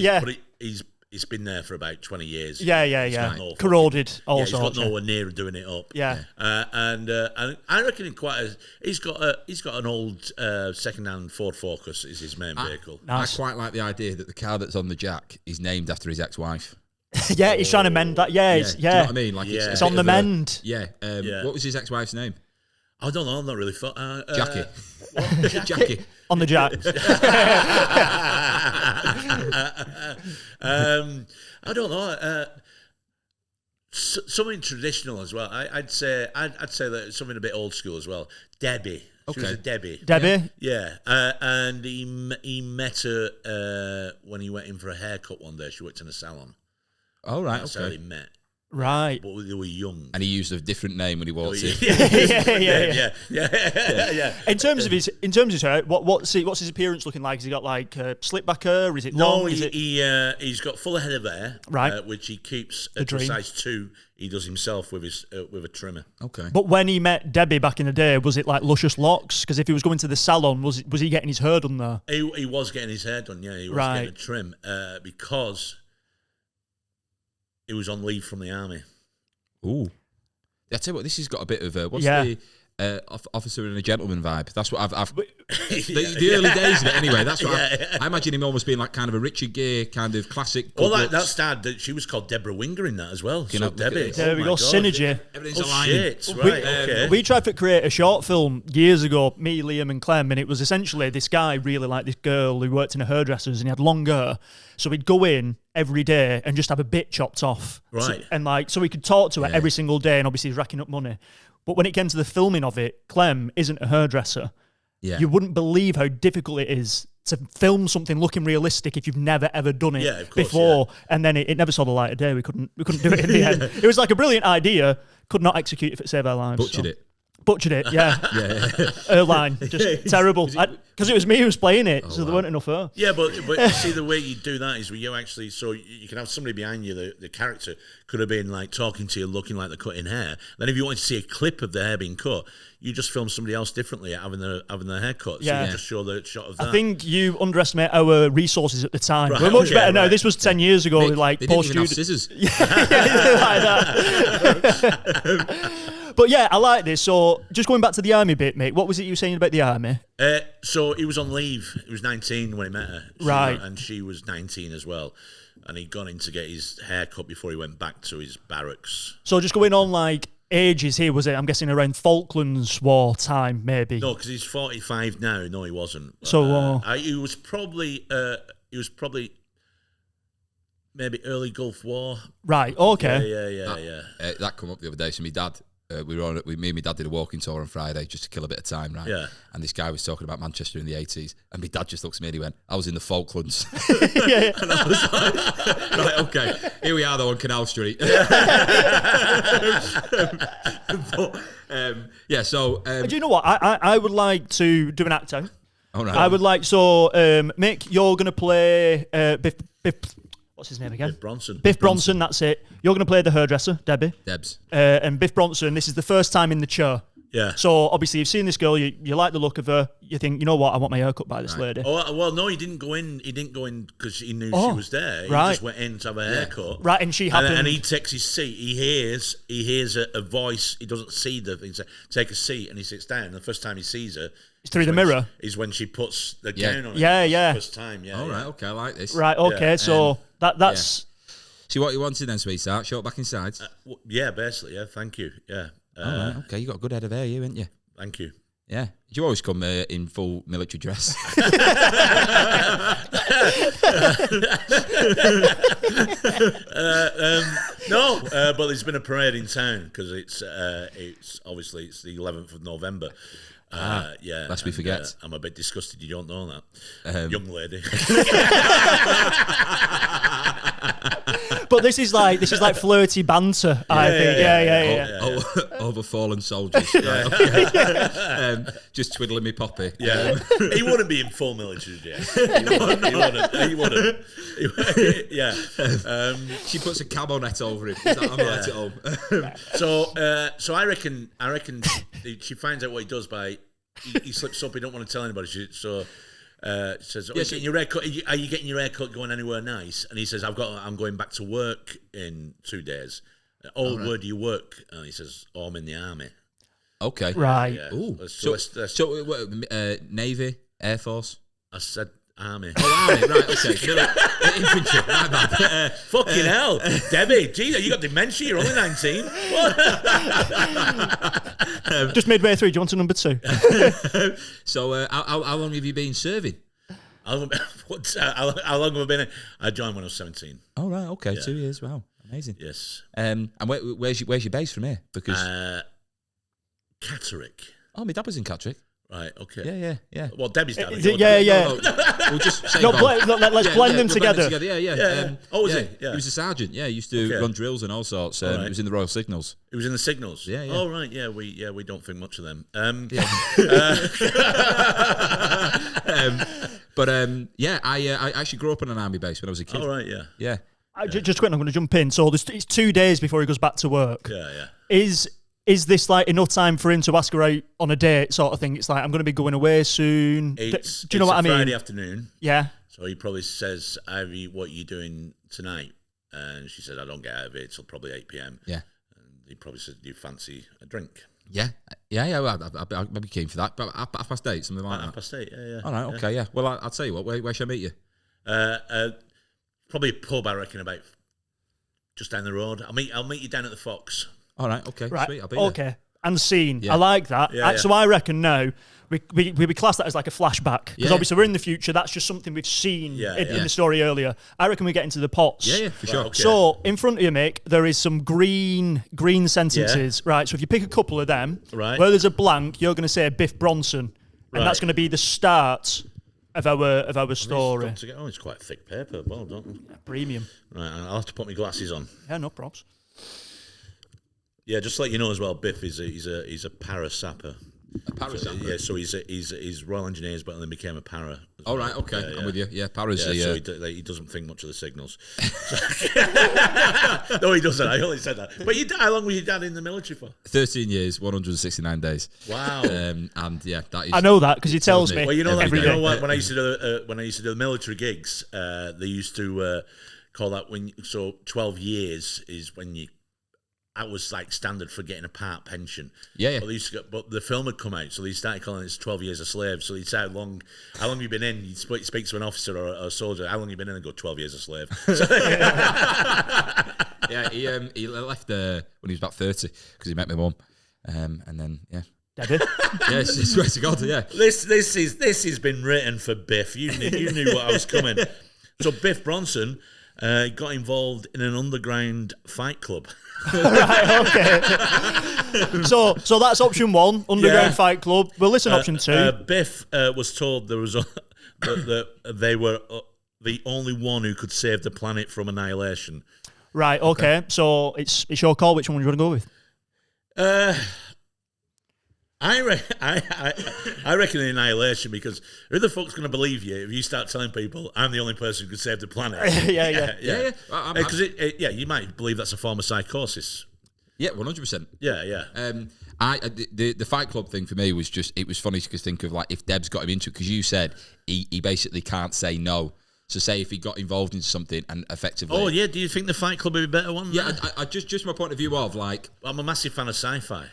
it's been there for about 20 years. Yeah. got no Corroded, fucking- all yeah, he's got sorts. nowhere near doing it up. Yeah. And I reckon he's got an old second-hand Ford Focus is his main vehicle. Nice. I quite like the idea that the car that's on the jack is named after his ex-wife. Yeah, he's trying to mend that. Yeah, Do you know what I mean? Like Yeah. It's a on bit the of a- mend. Yeah. Yeah. What was his ex-wife's name? I don't know. I'm not really thought. Jackie. What? Jackie. On the jack. I don't know. Something traditional as well. I'd say that something a bit old school as well. Debbie. She was Okay. a Debbie. Debbie? Yeah, and he met her when he went in for a haircut one day. She worked in a salon. All right. That's how Okay. they met. Right. But they were young. And he used a different name when he walked in. Yeah. In terms of his hair, what's his appearance looking like? Has he got like slick back hair? Is it No, long? Is it he's got full head of hair, Right. which he keeps The to a dream. size 2. He does himself with his with a trimmer. Okay. But when he met Debbie back in the day, was it like luscious locks? Because if he was going to the salon, was he getting his hair done there? He was getting his hair done. Yeah, he was Right. getting a trim because he was on leave from the army. Ooh. I tell you what, this has got a bit of a Yeah. the officer and a gentleman vibe. That's what I've the early days of it anyway. That's what I imagine him almost being like kind of a Richard Gere kind of classic. Well, good that looks. starred. She was called Debra Winger in that as well. You So know, look at Debbie. this. There we my go, God. synergy. Everything's Oh aligning. shit! Right. Okay. We tried to create a short film years ago, me, Liam, and Clem, and it was essentially this guy really liked this girl who worked in a hairdresser's and he had long hair. So we'd go in every day and just have a bit chopped off. Right. So we could talk to her Yeah. every single day, and obviously he's racking up money. But when it came to the filming of it, Clem isn't a hairdresser. Yeah. You wouldn't believe how difficult it is to film something looking realistic if you've never ever done it Yeah, of course, before. And then it never saw the light of day. We couldn't do it in the end. It was like a brilliant idea, could not execute if it saved our lives. Butchered so. it. Butchered it, yeah. Her line, just terrible. Because it was me who was playing it, so there weren't enough her. Yeah, but you see, the way you do that is where you actually, so you can have somebody behind you, the character could have been like talking to you, looking like they're cutting hair. Then if you wanted to see a clip of the hair being cut, you just film somebody else differently having their hair cut. So Yeah. you just show the shot of that. I think you underestimate our resoses at the time. Right, We're much okay, better now. right. This was 10 years ago, like They didn't even have post-student. scissors. like that. But yeah, I like this. So just going back to the army bit, mate, what was it you were saying about the army? So he was on leave. He was 19 when he met her. Right. And she was 19 as well. And he'd gone in to get his hair cut before he went back to his barracks. So just going on like ages here, was it? I'm guessing around Falklands War time, maybe. No, because he's 45 now. No, he wasn't. So, he was probably maybe early Gulf War. Right, okay. Yeah. That come up the other day. So my dad, me and my dad did a walking tour on Friday just to kill a bit of time, right? Yeah. And this guy was talking about Manchester in the 80s, and my dad just looks at me and he went, "I was in the Falklands." Yeah. And I was like, right, okay, here we are though on Canal Street. But, yeah, so Do you know what? I would like to do an act out. all right. I would like, so Mick, you're going to play Biff, what's his name again? Biff Bronson. Biff Bronson, that's it. You're going to play the hairdresser, Debbie. Debs. And Biff Bronson, this is the first time in the chair. Yeah. So obviously you've seen this girl, you like the look of her, you think, you know what, I want my hair cut by this lady. Oh well, no, he didn't go in. He didn't go in because he knew Oh, she was there. He right. just went in to have a haircut. Right, and she happened. And he takes his seat. He hears a voice. He doesn't see the thing. Take a seat, and he sits down. And the first time he sees her, It's through the mirror. Is when she puts the Yeah. gown on. Yeah, It's the yeah. First time. Yeah. All yeah. right, okay, I like this. Right, okay, Yeah, so that's... See what you wanted then, sweetheart? Short back inside. Yeah, basically. Yeah. Thank you. Yeah. All right, okay, you got a good head of hair, you, ain't you? Thank you. Yeah. Do you always come in full military dress? No, but there's been a parade in town because it's obviously it's the 11th of November. Yeah, lest we forget. I'm a bit disgusted you don't know that, young lady. But this is like flirty banter, I think. Yeah. Over fallen soldiers. Right, okay. Just twiddling me poppy. Yeah, he wouldn't be in full military dress. He wouldn't. Yeah. She puts a camo net over him. Is that I'm right at home? So I reckon she finds out what he does by he slips up. He don't want to tell anybody. So says, "Are you getting your haircut? Are you getting your haircut going anywhere nice?" And he says, I'm going back to work in 2 days." Where do you work? And he says, "Oh, I'm in the army." Okay. Right. Yeah. Ooh. Let's- Navy, Air Force. I said army. Oh, army. Right. Okay. Infantry. My bad. Fucking hell, Debbie. Jesus, you got dementia. You're only 19. Just midway through. Do you want to number 2? So, how long have you been serving? How long have I been? I joined when I was 17. Oh, right. Okay. 2 years. Wow. Amazing. Yes. And where's your base from here? Because Catterick. my dad was in Catterick. Right. Okay. Yeah. Well, Debbie's dad. Yeah. We'll just say No, both. let's blend them together. Yeah. Was he? Yeah. He was a sergeant. Yeah, he used to run drills and all sorts. He was in the Royal Signals. He was in the Signals. Yeah. Oh right. Yeah. We don't think much of them. I actually grew up on an army base when I was a kid. Oh right. Yeah. Yeah. Just quick, I'm going to jump in. So it's 2 days before he goes back to work. Yeah. Is this like enough time for him to ask her out on a date sort of thing? It's like, I'm going to be going away soon. Do you know what I mean? Friday afternoon. Yeah. So he probably says, "Ivy, what are you doing tonight?" And she said, "I don't get out of it till probably 8 p.m. Yeah. And he probably said, "Do you fancy a drink?" Yeah. Well, I'd be keen for that. But 8:30, something like that. 8:30. Yeah. All right. Okay. Yeah. Well, I'll tell you what. Where should I meet you? Probably a pub, I reckon, about just down the road. I'll meet you down at the Fox. All right. Okay. Right. Sweet. I'll be there. Okay. And scene. Yeah. I like that. Yeah. So I reckon now we class that as like a flashback because Yeah. obviously we're in the future. That's just something we've seen in the story earlier. I reckon we get into the pots. Yeah. For sure. Okay. So in front of you, Mick, there is some green sentences. Right. So if you pick a couple of them, Right. where there's a blank, you're going to say Biff Bronson, and that's going to be the start of our story. It's quite thick paper. Well done. Premium. Right. I'll have to put my glasses on. Yeah. No props. Yeah, just to let you know as well, Biff is a para sapper. A para sapper? Yeah, so he's Royal Engineers, but then became a para. All right, okay, I'm with you. Yeah, para's So he doesn't think much of the signals. No, he doesn't. I only said that. But how long was your dad in the military for? 13 years, 169 days. Wow. And yeah, that is. I know that because he tells me. Well, you know every day. what? When I used to do the military gigs, they used to call that 12 years is when you. That was like standard for getting a part pension. Yeah. But the film had come out, so they started calling it 12 Years a Slave. So he'd say, how long have you been in? He'd speak to an officer or a soldier, how long have you been in? And go, 12 years a slave. Yeah, he left when he was about 30 because he met my mum. And then, yeah. Did he? Yeah, swear to God, yeah. This has been written for Biff. You knew what I was coming. So Biff Bronson got involved in an underground fight club. Right, okay. So that's option 1, underground fight club. We'll listen to option 2. Biff was told there was that they were the only one who could save the planet from annihilation. Right, okay. So it's your call. Which one do you want to go with? I reckon the annihilation, because who the fuck's going to believe you if you start telling people I'm the only person who could save the planet? Yeah. Because you might believe that's a form of psychosis. Yeah, 100%. Yeah. The Fight Club thing for me was it was funny to think of like if Deb's got him into it, because you said he basically can't say no. So say if he got involved in something and effectively. Oh yeah, do you think the Fight Club would be a better one? Yeah, I just my point of view of like. I'm a massive fan of sci-fi.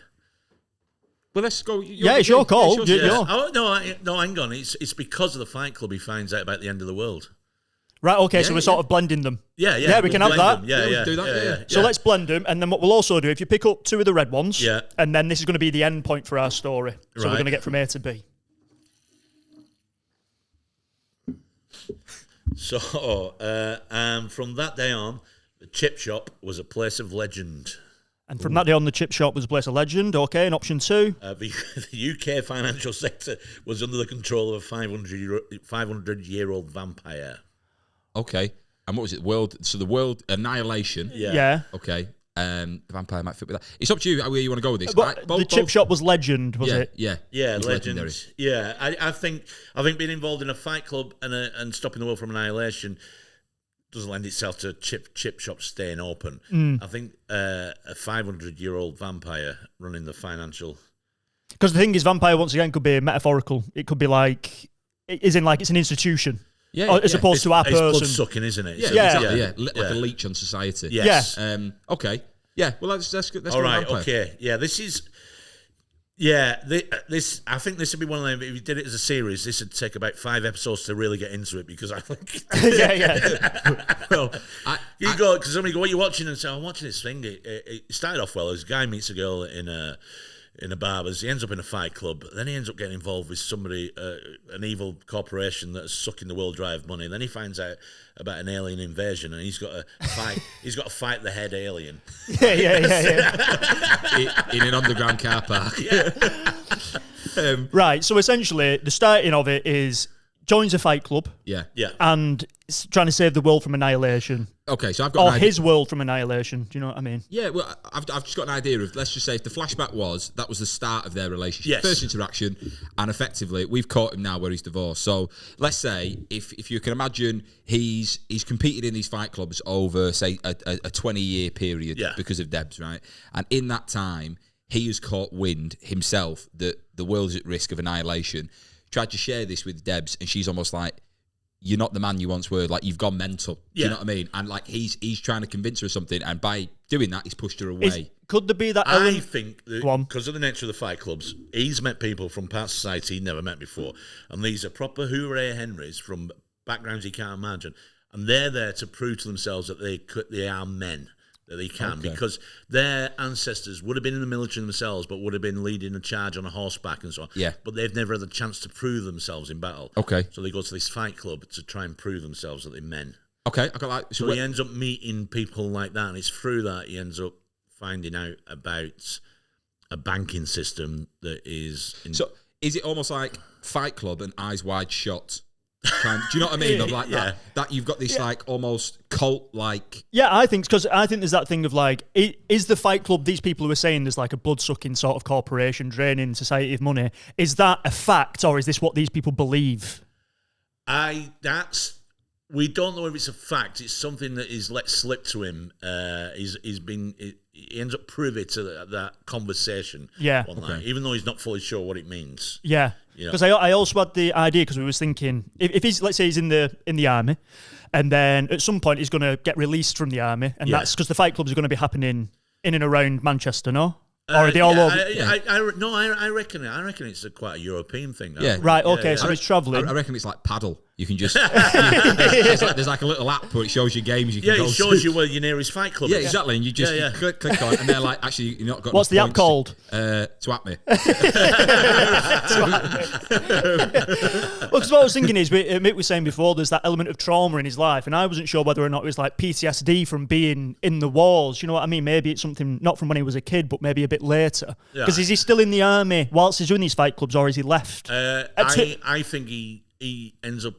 Well, let's go. It's your call. Oh no, hang on. It's because of the Fight Club he finds out about the end of the world. Right, okay, so we're sort of blending them. Yeah, we can have that. Yeah, do that. So let's blend them, and then what we'll also do, if you pick up 2 of the red ones, and then this is going to be the end point for our story. So we're going to get from A to B. So, from that day on, the chip shop was a place of legend. And from that day on, the chip shop was a place of legend. Okay, and option 2. The UK financial sector was under the control of a 500-year-old vampire. Okay, and what was it? The world annihilation. Yeah. Okay. The vampire might fit with that. It's up to you where you want to go with this. But the chip shop was legend, was it? Yeah, legend. Legendary. Yeah, I think being involved in a fight club and stopping the world from annihilation doesn't lend itself to chip shop staying open. I think a 500-year-old vampire running the financial. Because the thing is, vampire once again could be metaphorical. It could be like is in like it's an institution. Yeah, As opposed to our It's blood person. sucking, isn't it? Yeah, Yeah. exactly. Like a leech on society. Yes. Okay. Yeah. Well, that's good. All right. Okay. Yeah. This is. Yeah. This. I think this would be one of them. If you did it as a series, this would take about 5 episodes to really get into it because I think. Well, You go because somebody go, "What are you watching?" and say, "I'm watching this thing." It started off well. This guy meets a girl in a barber's. He ends up in a fight club. Then he ends up getting involved with somebody, an evil corporation that's sucking the world dry of money. Then he finds out about an alien invasion, and he's got to fight. He's got to fight the head alien. Yeah. in an underground car park. Right. So essentially, the starting of it is joins a fight club. Yeah. And is trying to save the world from annihilation. Okay, so I've got Or an idea. his world from annihilation. Do you know what I mean? Yeah, well, I've just got an idea of, let's just say if the flashback that was the start of their relationship. Yes. First interaction, and effectively, we've caught him now where he's divorced. So let's say, if you can imagine, he's competed in these fight clubs over, say, a 20-year period because of Debs, right? And in that time, he has caught wind himself that the world's at risk of annihilation. Tried to share this with Debs, and she's almost like, you're not the man you once were. Like, you've gone mental. Do you know what I mean? And like, he's trying to convince her of something, and by doing that, he's pushed her away. Could there be that I element? think Go on. because of the nature of the fight clubs, he's met people from parts of society he'd never met before, and these are proper hooray Henrys from backgrounds he can't imagine, and they're there to prove to themselves that they are men. That they can, because their ancestors would have been in the military themselves, but would have been leading a charge on a horseback and so on. Yeah. But they've never had the chance to prove themselves in battle. Okay. So they go to this fight club to try and prove themselves that they're men. Okay, I got like. So he ends up meeting people like that, and it's through that he ends up finding out about a banking system that is. So is it almost like Fight Club and Eyes Wide Shut? Do you know what I mean? Of like that you've got this like almost cult like. Yeah, I think there's that thing of like, is the fight club, these people who are saying there's like a blood-sucking sort of corporation draining society of money, is that a fact or is this what these people believe? We don't know if it's a fact. It's something that is let slip to him. He ends up privy to that conversation. Yeah. One night, even though he's not fully sure what it means. Yeah. You know. Because I also had the idea, because we was thinking, if he's, let's say he's in the army, and then at some point he's going to get released from the army, and that's because the fight clubs are going to be happening in and around Manchester, no? Or are they all over? I reckon it's quite a European thing. Yeah. Right, okay, so he's travelling. I reckon it's like paddle. You can just there's like a little app where it shows you games you can go it shows to. you where your nearest fight club Yeah, is. exactly, and you just you click on it, and they're like, actually, you're not got. What's the app called? Twat me. Well, because what I was thinking is, Mick was saying before, there's that element of trauma in his life, and I wasn't sure whether or not it was like PTSD from being in the wars. You know what I mean? Maybe it's something not from when he was a kid, but maybe a bit later. Because is he still in the army whilst he's doing these fight clubs, or is he left? I think he ends up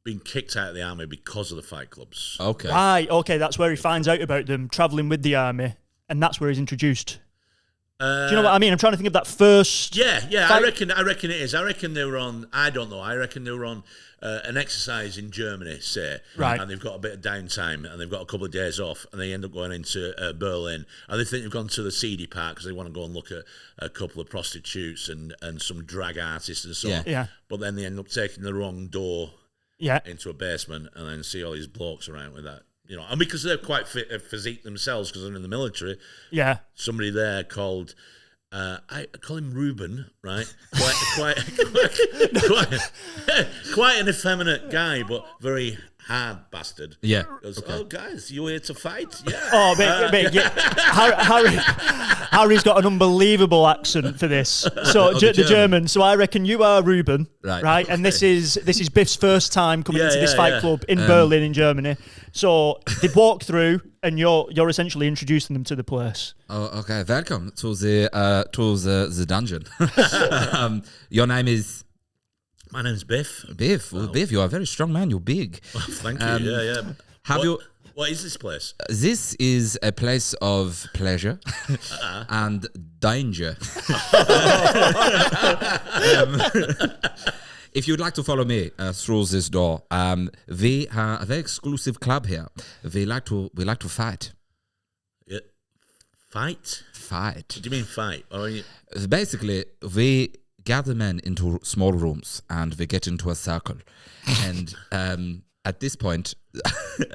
being kicked out of the army because of the fight clubs. Okay. Right, okay, that's where he finds out about them travelling with the army, and that's where he's introduced. Do you know what I mean? I'm trying to think of that first. Yeah, fight. I reckon it is. I reckon they were on. I don't know. I reckon they were on an exercise in Germany, say, right? And they've got a bit of downtime, and they've got a couple of days off, and they end up going into Berlin, and they think they've gone to the seedy part because they want to go and look at a couple of prostitutes and some drag artists and so on. Yeah. But then they end up taking the wrong door. Yeah. Into a basement and then see all these blokes around with that, you know, and because they're quite physique themselves because they're in the military. Yeah. Somebody there called, I call him Ruben, right? Quite an effeminate guy, but very hard bastard. Yeah. Goes, oh, guys, you here to fight? Yeah. Oh, mate, Harry's got an unbelievable accent for this. So the German. So I reckon you are Ruben, right? And this is Biff's first time coming into this fight club in Berlin, in Germany. So they walk through, and you're essentially introducing them to the place. Oh, okay. Welcome to the dungeon. Your name is. My name's Biff. Biff. Well, Biff, you are a very strong man. You're big. Well, thank you. Yeah. What is this place? This is a place of pleasure and danger. If you'd like to follow me through this door, we have a very exclusive club here. We like to fight. Fight? Fight. What do you mean fight? Or Basically, we gather men into small rooms and we get into a circle. And at this point,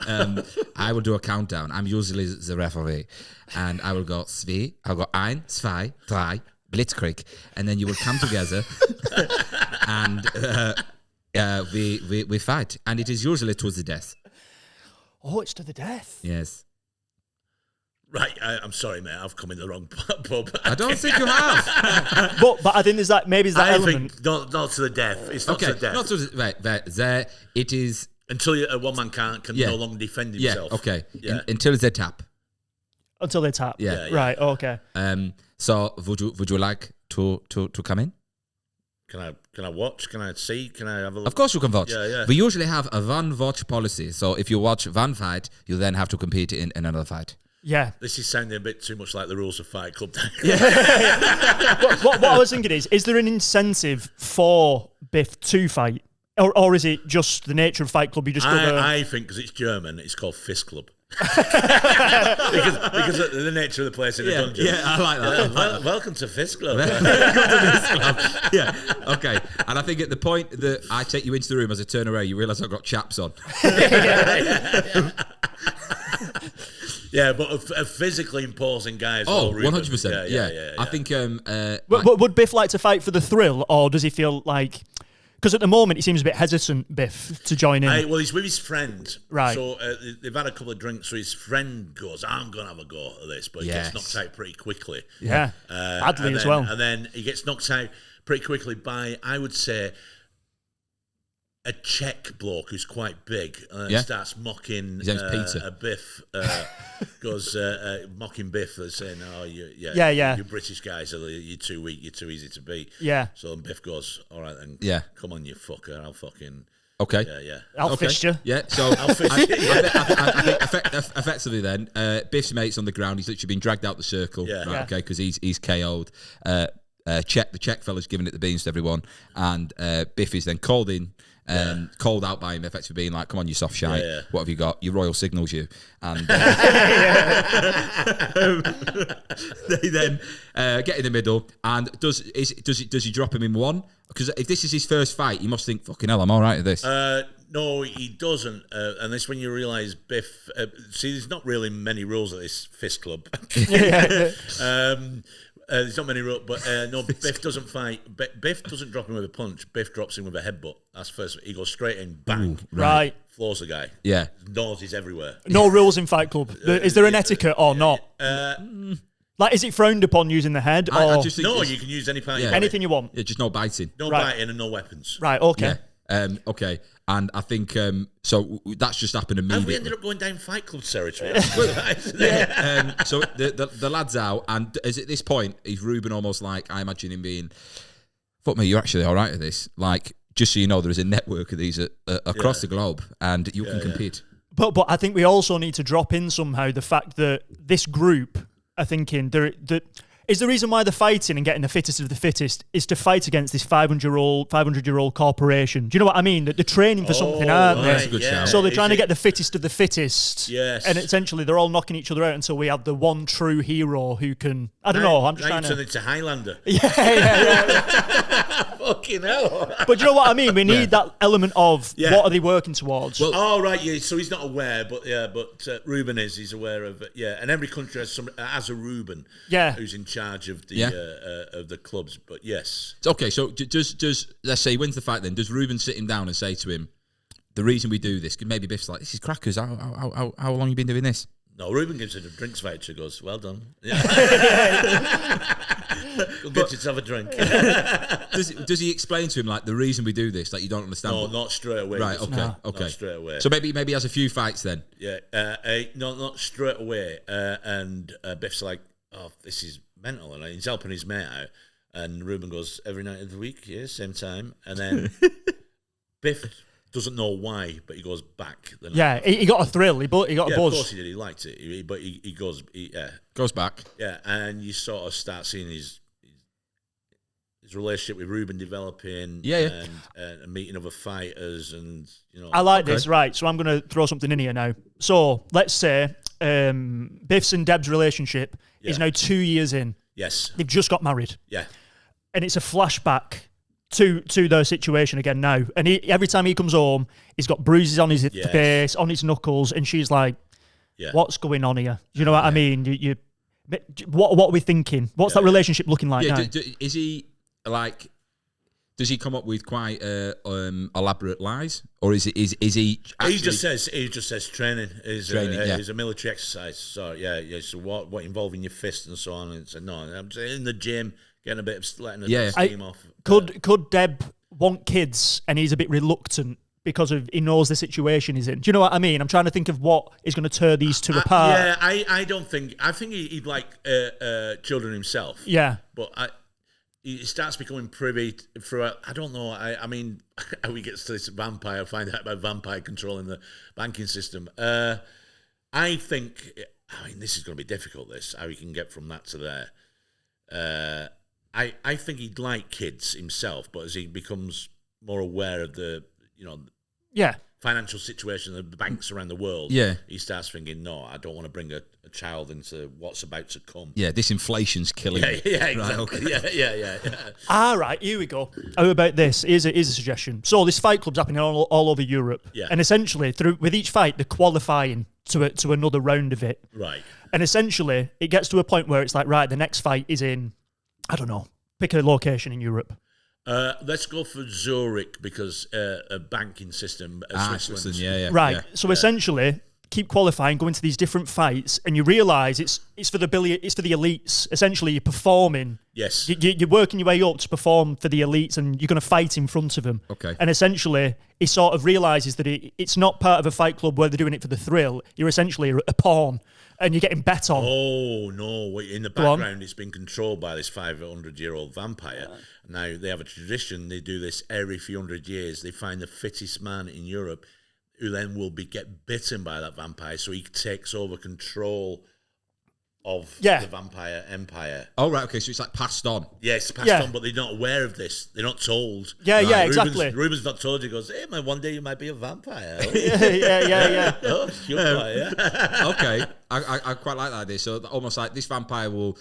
I will do a countdown. I'm usually the referee. And I will go, I'll go, 1, 2, 3, Blitzkrieg. And then you will come together and we fight. And it is usually to the death. Oh, it's to the death. Yes. Right, I'm sorry, mate. I've come in the wrong pub. I don't think you have. but I think there's that element. Think not to the death. It's not to the death. Not to the, right. There, it is until one man can no longer defend himself. Yeah. Okay. Yeah. Until they tap. Until they tap. Yeah. Right. Okay. So would you like to come in? Can I watch? Can I see? Can I have a look? Of course you can watch. Yeah. We usually have a one watch policy. So if you watch one fight, you then have to compete in another fight. Yeah. This is sounding a bit too much like the rules of Fight Club. What I was thinking is there an incentive for Biff to fight? Or is it just the nature of Fight Club? You just go there? I think because it's German, it's called Fist Club. because of the nature of the place in the dungeon. Yeah, I like that. Welcome to Fist Club. Yeah, okay. And I think at the point that I take you into the room as I turn around, you realise I've got chaps on. Yeah, but a physically imposing guy as Oh, well. 100%. Yeah. I think... would Biff like to fight for the thrill, or does he feel like... Because at the moment, he seems a bit hesitant, Biff, to join in. Well, he's with his friend. Right. So they've had a couple of drinks, so his friend goes, I'm going to have a go at this, but he gets knocked out pretty quickly. Yeah, badly as well. And then he gets knocked out pretty quickly by, I would say, a Czech bloke who's quite big, and starts mocking Biff. Goes mocking Biff, saying, "Oh, you British guys, you're too weak, you're too easy to beat." Yeah. So Biff goes, "All right then, come on, you fucker, I'll fucking." Okay. Yeah. I'll fist you. Yeah. So I think effectively then, Biff's mate's on the ground. He's literally been dragged out the circle. Yeah. Right, okay, because he's KO'd. The Czech fella's giving it the beans to everyone, and Biff is then called in. Called out by him, effectively being like, "Come on, you soft shite. What have you got? Your royal signals you." And they then get in the middle. And does he drop him in one? Because if this is his first fight, he must think, "Fucking hell, I'm all right at this." No, he doesn't. And that's when you realise Biff. See, there's not really many rules at this Fist Club. There's not many rules, but no, Biff doesn't fight. Biff doesn't drop him with a punch. Biff drops him with a headbutt. That's first. He goes straight in, bang, right. Floors the guy. Yeah, noses everywhere. No rules in Fight Club. Is there an etiquette or not? Like, is it frowned upon using the head? I just think you can use any part. You want. Anything you want. Yeah, just no biting. No biting and no weapons. Right. Okay. Yeah. Okay, and I think so. That's just happened immediately. And we ended up going down Fight Club territory. So the lad's out, and is at this point is Ruben almost like, I imagine him being, "Fuck me, you're actually all right at this." Like, just so you know, there is a network of these across the globe, and you can compete. But I think we also need to drop in somehow the fact that this group are thinking that is the reason why they're fighting and getting the fittest of the fittest is to fight against this 500-year-old corporation. Do you know what I mean? That they're training for something, aren't they? That's a good shout. So they're trying to get the fittest of the fittest. Yes. And essentially they're all knocking each other out until we have the one true hero who can... I don't know, I'm just trying to... It's a Highlander. Yeah. Fucking hell. But do you know what I mean? We need that element of what are they working towards? Well, right, yeah. So he's not aware, but Ruben is. He's aware of it. Yeah, and every country has a Ruben. Yeah. Who's in charge of the clubs? But yes. Okay, so does let's say he wins the fight. Then does Ruben sit him down and say to him, "The reason we do this"? Maybe Biff's like, "This is crackers. How long you been doing this?" No, Ruben gives it a drinks voucher. Goes, "Well done." Yeah. Go get yourself a drink. Does he explain to him like the reason we do this? Like, you don't understand. No, not straight away. Right. Okay. Not straight away. So maybe he has a few fights then. Yeah. No, not straight away. And Biff's like, "Oh, this is mental," and he's helping his mate out. And Ruben goes, "Every night of the week, same time." And then Biff doesn't know why, but he goes back. He got a thrill. He got a buzz. Of course he did. He liked it. But he goes back. Yeah, and you sort of start seeing his relationship with Ruben developing. And meeting other fighters, and I like this. Right, so I'm going to throw something in here now. So let's say Biff's and Deb's relationship is now 2 years in. Yes, they've just got married. Yeah. and it's a flashback to their situation again now. And every time he comes home, he's got bruises on his face, on his knuckles, and she's like, "What's going on here?" Do you know what I mean? What are we thinking? What's that relationship looking like now? Is he like? Does he come up with quite elaborate lies, or is he? Actually, he just says training is a military exercise. So so what involving your fist and so on. And so no, I'm just in the gym getting a bit of letting the steam off. Could Deb want kids, and he's a bit reluctant because he knows the situation he's in? Do you know what I mean? I'm trying to think of what is going to tear these two apart. Yeah, I don't think. I think he'd like children himself. Yeah, but he starts becoming privy throughout. I don't know. I mean, how he gets to this vampire, find out about vampire controlling the banking system. I think. I mean, this is going to be difficult. This how he can get from that to there. I think he'd like kids himself, but as he becomes more aware of the financial situation of the banks around the world, he starts thinking, no, I don't want to bring a child into what's about to come. Yeah, this inflation's killing me. Yeah, exactly. Right, okay. yeah. All right, here we go. How about this? Here's a suggestion. So this fight club's happening all over Europe, and essentially with each fight they're qualifying to another round of it. Right. And essentially it gets to a point where it's like, right, the next fight is in, I don't know, pick a location in Europe. Let's go for Zurich because a banking system, Switzerland. Yeah. Right. So essentially, keep qualifying, go into these different fights, and you realise it's for the elites. Essentially, you're performing. Yes. You're working your way up to perform for the elites, and you're going to fight in front of them. Okay. And essentially, he sort of realises that it's not part of a fight club where they're doing it for the thrill. You're essentially a pawn, and you're getting bet on. Oh no! In the background, it's been controlled by this 500-year-old vampire. Now they have a tradition. They do this every few hundred years. They find the fittest man in Europe, who then will get bitten by that vampire, so he takes over control of the vampire empire. Oh, right, okay, so it's like passed on. Yeah, it's passed on, but they're not aware of this. They're not told. Yeah, right. Exactly. Ruben's not told. He goes, hey, man, one day you might be a vampire. yeah. Oh, sure, yeah. Okay, I quite like that idea. So almost like this vampire will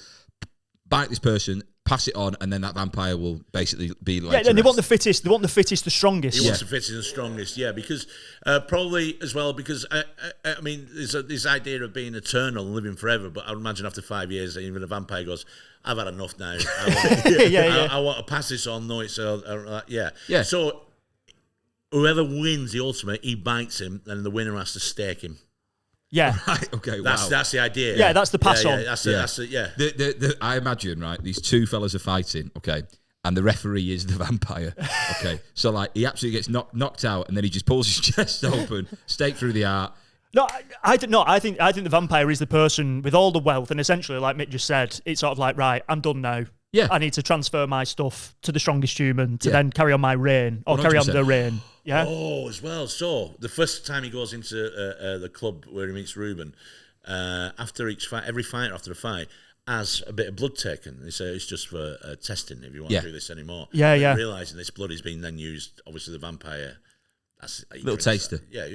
bite this person, pass it on, and then that vampire will basically be like. Yeah, and they want the fittest. They want the fittest, the strongest. He wants the fittest and the strongest. Yeah, because probably as well because I mean, there's this idea of being eternal and living forever. But I would imagine after 5 years, even a vampire goes, "I've had enough now. I want to pass this on." No, it's yeah. So whoever wins the ultimate, he bites him, and the winner has to stake him. Yeah. Right, okay, that's the idea. Yeah, that's the pass on. That's it. I imagine, right, these two fellas are fighting, okay, and the referee is the vampire, okay. So, like, he absolutely gets knocked out, and then he just pulls his chest open, stake through the heart. No, I think the vampire is the person with all the wealth, and essentially, like Mick just said, it's sort of like, right, I'm done now. Yeah. I need to transfer my stuff to the strongest human to then carry on my reign, or 100%. Carry on the reign. Yeah. Oh, as well. So the first time he goes into the club where he meets Ruben, after each fight, every fighter after a fight has a bit of blood taken. They say it's just for testing if you want to do this anymore. Yeah. Realising this blood is being then used, obviously the vampire. That's little taster. Yeah.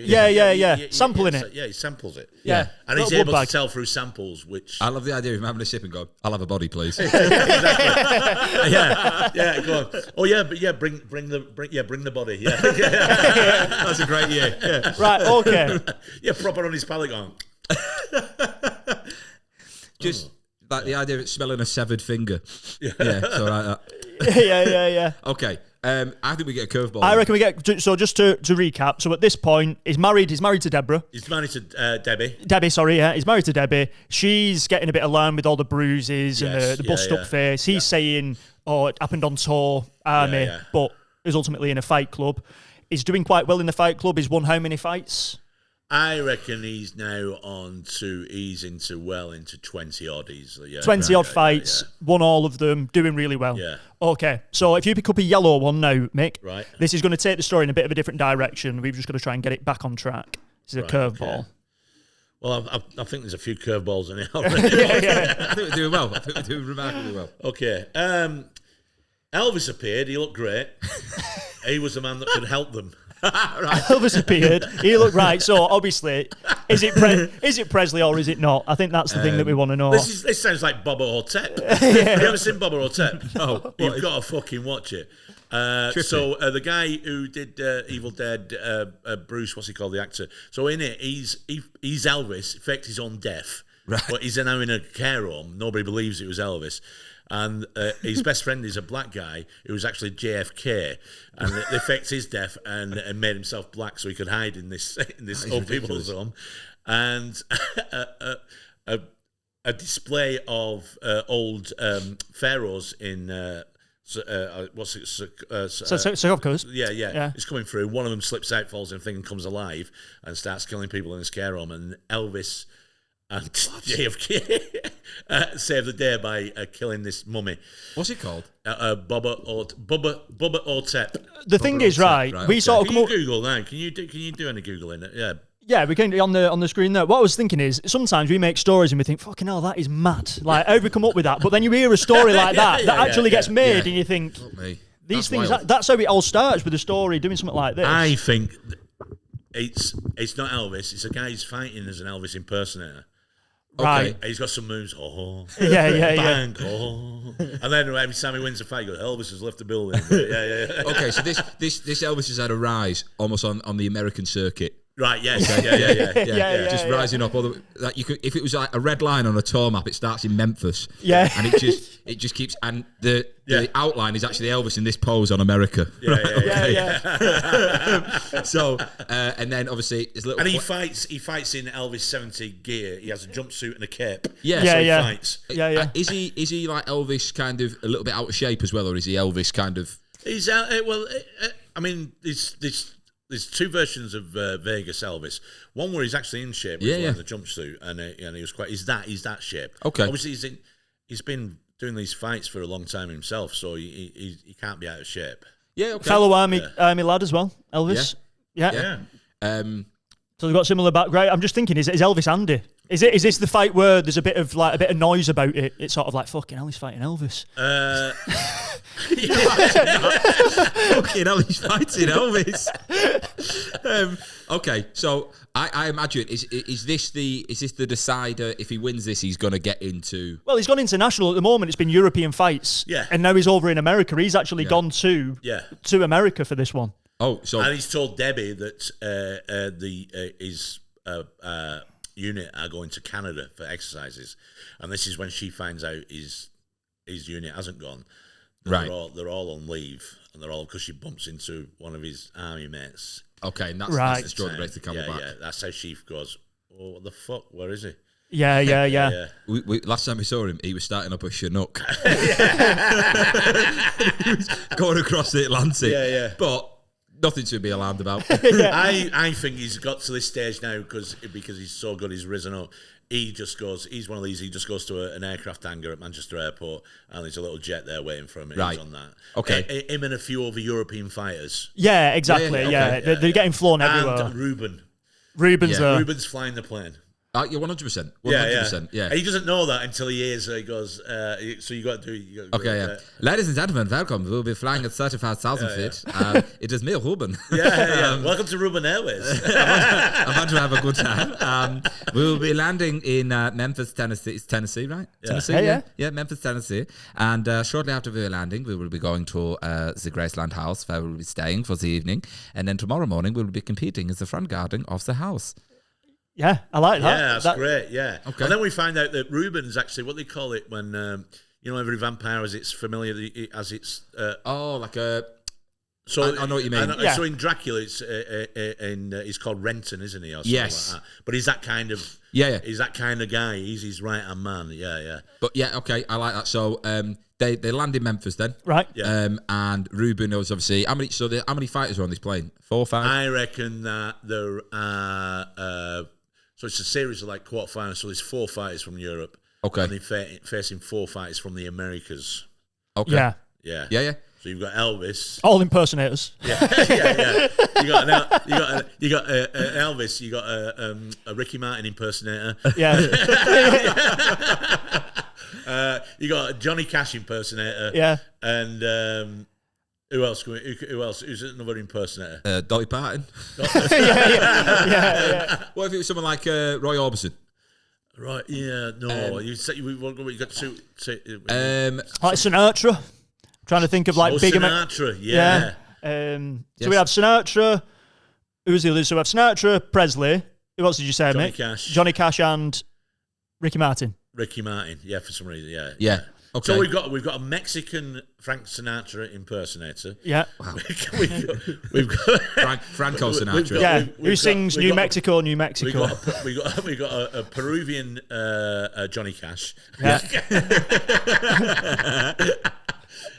Sampling it. Yeah, he samples it. Yeah. And he's able to tell through samples, which I love the idea of him having a sip and go, "I'll have a body, please." Exactly. Yeah. Go on. Oh yeah, but yeah, bring the body. Yeah. That's a great year. Yeah. Right. Okay. Yeah, proper on his palate going. Just like the idea of smelling a severed finger. Yeah. So like that. Yeah. Okay. I think we get a curveball. I reckon we get. So just to recap. So at this point, he's married to Debra. He's married to Debbie. Debbie, sorry, yeah. He's married to Debbie. She's getting a bit alarmed with all the bruises and the bust-up face. He's saying, "Oh, it happened on tour, army," but is ultimately in a fight club. He's doing quite well in the fight club. He's won how many fights? I reckon he's now into 20 odd easily. 20 odd fights, won all of them, doing really well. Yeah. Okay, so if you pick up a yellow one now, Mick, right. This is going to take the story in a bit of a different direction. We've just got to try and get it back on track. This is a curveball. Okay. Well, I think there's a few curveballs in it already. I think we're doing well. I think we're doing remarkably well. Okay. Elvis appeared. He looked great. He was the man that could help them. Right. Elvis appeared. He looked right. So obviously, Is it Presley or is it not? I think that's the thing that we want to know. This sounds like Boba Hotep. Have you ever seen Boba Hotep? No. You've got to fucking watch it. The guy who did Evil Dead, Bruce, what's he called, the actor? So in it, he's Elvis, faked his own death, Right. but he's now in a care home. Nobody believes it was Elvis. And his best friend is a black guy who was actually JFK, and they faked his death and made himself black so he could hide in this old people's home. And a display of old pharaohs in Sarcophagus. Yeah. It's coming through. One of them slips out, falls in a thing, and comes alive and starts killing people in his care home. And Elvis and JFK saved the day by killing this mummy. What's it called? Bubba Otep. The thing is, right, we okay. sort of Can come you up. Google now? Can you do any Googling? Yeah. Yeah, we can on the screen there. What I was thinking is sometimes we make stories and we think, fucking hell, that is mad. Like, how did we come up with that? But then you hear a story like that actually gets made, and you think Not me. these That's things. wild. That's how it all starts, with a story doing something like this. I think it's not Elvis. It's a guy who's fighting as an Elvis impersonator. Right. Okay. He's got some moves. Oh, Yeah. bang, oh, and then every time he wins a fight, he goes, Elvis has left the building. Yeah. Okay, so this Elvis has had a rise almost on the American circuit. Right. Yes. Yeah. Yeah, Just rising up all the like you could, if it was like a red line on a tour map, it starts in Memphis. Yeah. And it just keeps, and the outline is actually Elvis in this pose on America. Yeah. So and then obviously his little And he fights in Elvis 70 gear. He has a jumpsuit and a cape. Yeah. So he Yeah. fights. Yeah. Is he like Elvis kind of a little bit out of shape as well, or is he Elvis kind of? He's I mean, there's two versions of Vegas Elvis. One where he's actually in shape, wearing the jumpsuit, and he was quite. He's that shape. Okay. Obviously, he's been doing these fights for a long time himself, so he can't be out of shape. Yeah. Okay. Fellow army lad as well, Elvis. Yeah. So they've got similar background. I'm just thinking, is Elvis Andy? Is this the fight where there's a bit of noise about it? It's sort of like, fucking hell, he's fighting Elvis. Fucking hell, he's fighting Elvis. Okay, so I imagine is this the decider? If he wins this, he's going to get into. Well, he's gone international at the moment. It's been European fights. Yeah. And now he's over in America. He's actually gone to America for this one. Oh, so And he's told Debbie that his unit are going to Canada for exercises, and this is when she finds out his unit hasn't gone. Right. They're all on leave, and they're all because she bumps into one of his army mates. okay, and that's the straw that breaks the camel back. Yeah, that's how she goes, oh, what the fuck, where is he? Yeah. We last time we saw him, he was starting up a Chinook. He was going across the Atlantic. Yeah. But nothing to be alarmed about. I think he's got to this stage now because he's so good, he's risen up. He's one of these, he just goes to an aircraft hangar at Manchester Airport, and there's a little jet there waiting for him, and he's on that. Okay. Him and a few other European fighters. Yeah, exactly. Yeah, okay. They're getting flown everywhere. And Ruben. Ruben's there. Ruben's flying the plane. Yeah, 100%. 100%. Yeah. He doesn't know that until he hears. He goes, so you got to do. Okay, yeah. Ladies and gentlemen, welcome. We'll be flying at 35,000 feet. It is me, Ruben. Yeah. Welcome to Ruben Airways. I want to have a good time. We will be landing in Memphis, Tennessee. It's Tennessee, right? Yeah. Tennessee, yeah, Memphis, Tennessee. And shortly after we are landing, we will be going to the Graceland house where we will be staying for the evening. And then tomorrow morning, we will be competing as the front garden of the house. Yeah, I like that. Yeah, that's great. Yeah. Okay. And then we find out that Ruben's actually what they call it when every vampire has its familiar as its. Like a. So I know what you mean. Yeah. So in Dracula, he's called Renton, isn't he? Or something Yes. like that. But he's that kind of. Yeah. He's that kind of guy. He's his right hand man. Yeah. But yeah, okay, I like that. So they land in Memphis then. Right. Yeah. And Ruben knows obviously how many fighters are on this plane? 4 or 5? I reckon that there are. So it's a series of like quarterfinals. So there's 4 fighters from Europe. Okay. And they're facing 4 fighters from the Americas. Okay. Yeah. Yeah. Yeah. So you've got Elvis. All impersonators. Yeah. You got Elvis. You got a Ricky Martin impersonator. Yeah. You got a Johnny Cash impersonator. Yeah. And Who else? Who else? Who's another impersonator? Dolly Parton. yeah. What if it was someone like Roy Orbison? Right, yeah, no. You got two. Like Sinatra. Trying to think of like big Sinatra, yeah. So we have Sinatra. Who's the other? So we have Sinatra, Presley. Who else did you say, Johnny Mick? Cash. Johnny Cash and Ricky Martin. Ricky Martin, yeah, for some reason, yeah. Yeah. Okay. So we've got a Mexican Frank Sinatra impersonator. Yeah. We've got Franco Sinatra. Yeah. Who sings New Mexico, New Mexico? We got a Peruvian Johnny Cash. Yeah.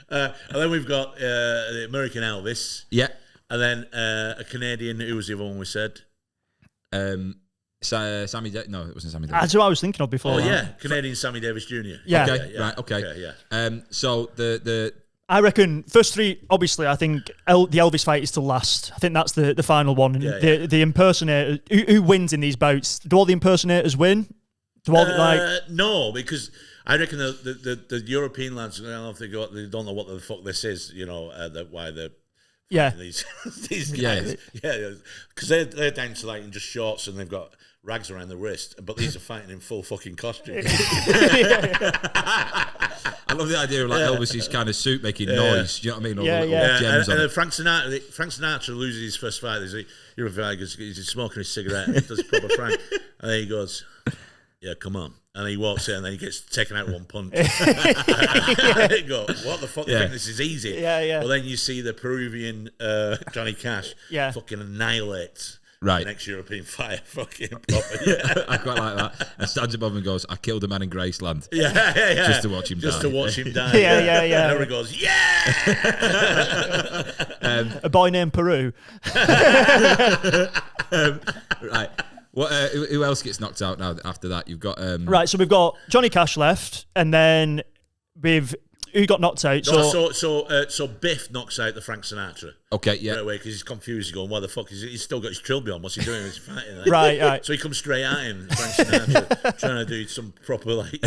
And then we've got the American Elvis. Yeah. And then a Canadian. Who was the other one we said? Sammy. No, it wasn't Sammy Davis. That's who I was thinking of before. Oh yeah, Canadian Sammy Davis Jr. Yeah. Okay. Yeah. Right. Okay. Yeah. So the I reckon first three. Obviously, I think the Elvis fight is still last. I think that's the final one. And the impersonator who wins in these bouts. Do all the impersonators win? Do all no, because I reckon the European lads, I don't know if they don't know what the fuck this is. You know, why they're these guys. Yeah, because they're down to like in just shorts and they've got rags around the wrist, but these are fighting in full fucking costume. I love the idea of like Elvis's kind of suit making noise. Do you know what I mean? All the little gems on it. Frank Sinatra loses his first fight. He's smoking his cigarette. He does proper Frank, and then he goes, "Yeah, come on." And he walks in, and then he gets taken out one punch. Go, what the fuck? You think this is easy? Yeah. Well, then you see the Peruvian Johnny Cash fucking annihilate the next European fighter. Fucking proper. I quite like that. And stands above him and goes, "I killed a man in Graceland." Yeah. Just to watch him die. Just to watch him die. Yeah. And everyone goes, "Yeah!" A boy named Peru. Right. What? Who else gets knocked out now? After that, you've got Right. So we've got Johnny Cash left, and then who got knocked out. So Biff knocks out the Frank Sinatra. Okay, yeah. Right away, because he's confused. He's going, "Why the fuck is he? He's still got his trilby on? What's he doing? He's fighting." Right. So he comes straight at him, Frank Sinatra, trying to do some proper like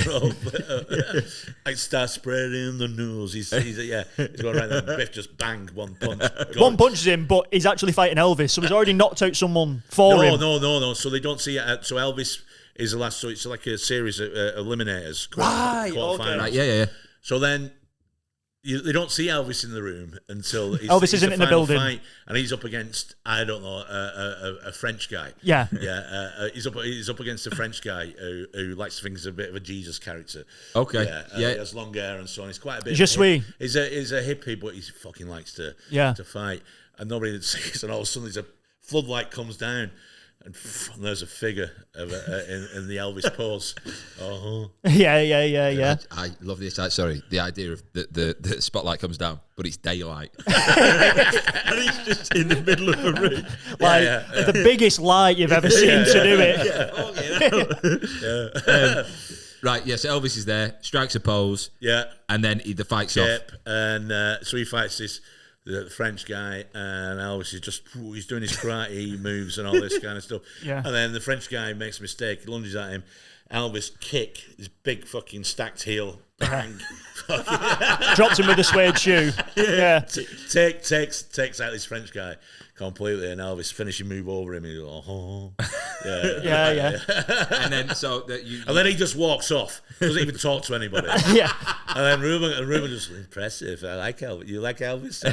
start spreading the news. He's going around there. Biff just banged one punch. One punches him, but he's actually fighting Elvis, so he's already knocked out someone for him. No. So they don't see it. So Elvis is the last. So it's like a series of eliminators. Quarterfinals. Right. Yeah. So then they don't see Elvis in the room until Elvis isn't in the building, fight, and he's up against a French guy. Yeah. He's up against a French guy who likes to think he's a bit of a Jesus character. Okay. He has long hair and so on. He's quite a bit. Je suis. He's a hippie, but he fucking likes to fight, and nobody sees. And all of a sudden, there's a floodlight comes down. And there's a figure of in the Elvis pose. Yeah. I love this. Sorry, the idea of the spotlight comes down, but it's daylight, and he's just in the middle of a room, the biggest light you've ever seen to do it. Right. Yes, Elvis is there, strikes a pose. Yeah, and then the fight's off, and so he fights the French guy, and Elvis is he's doing his karate moves and all this kind of stuff. Yeah. And then the French guy makes a mistake, lunges at him. Elvis kick his big fucking stacked heel, bang, drops him with a suede shoe. Yeah, takes out this French guy completely, and Elvis finishing move over him. He's like, yeah. And then and then he just walks off, doesn't even talk to anybody. Yeah. And then Ruben just impressive. I like Elvis. You like Elvis?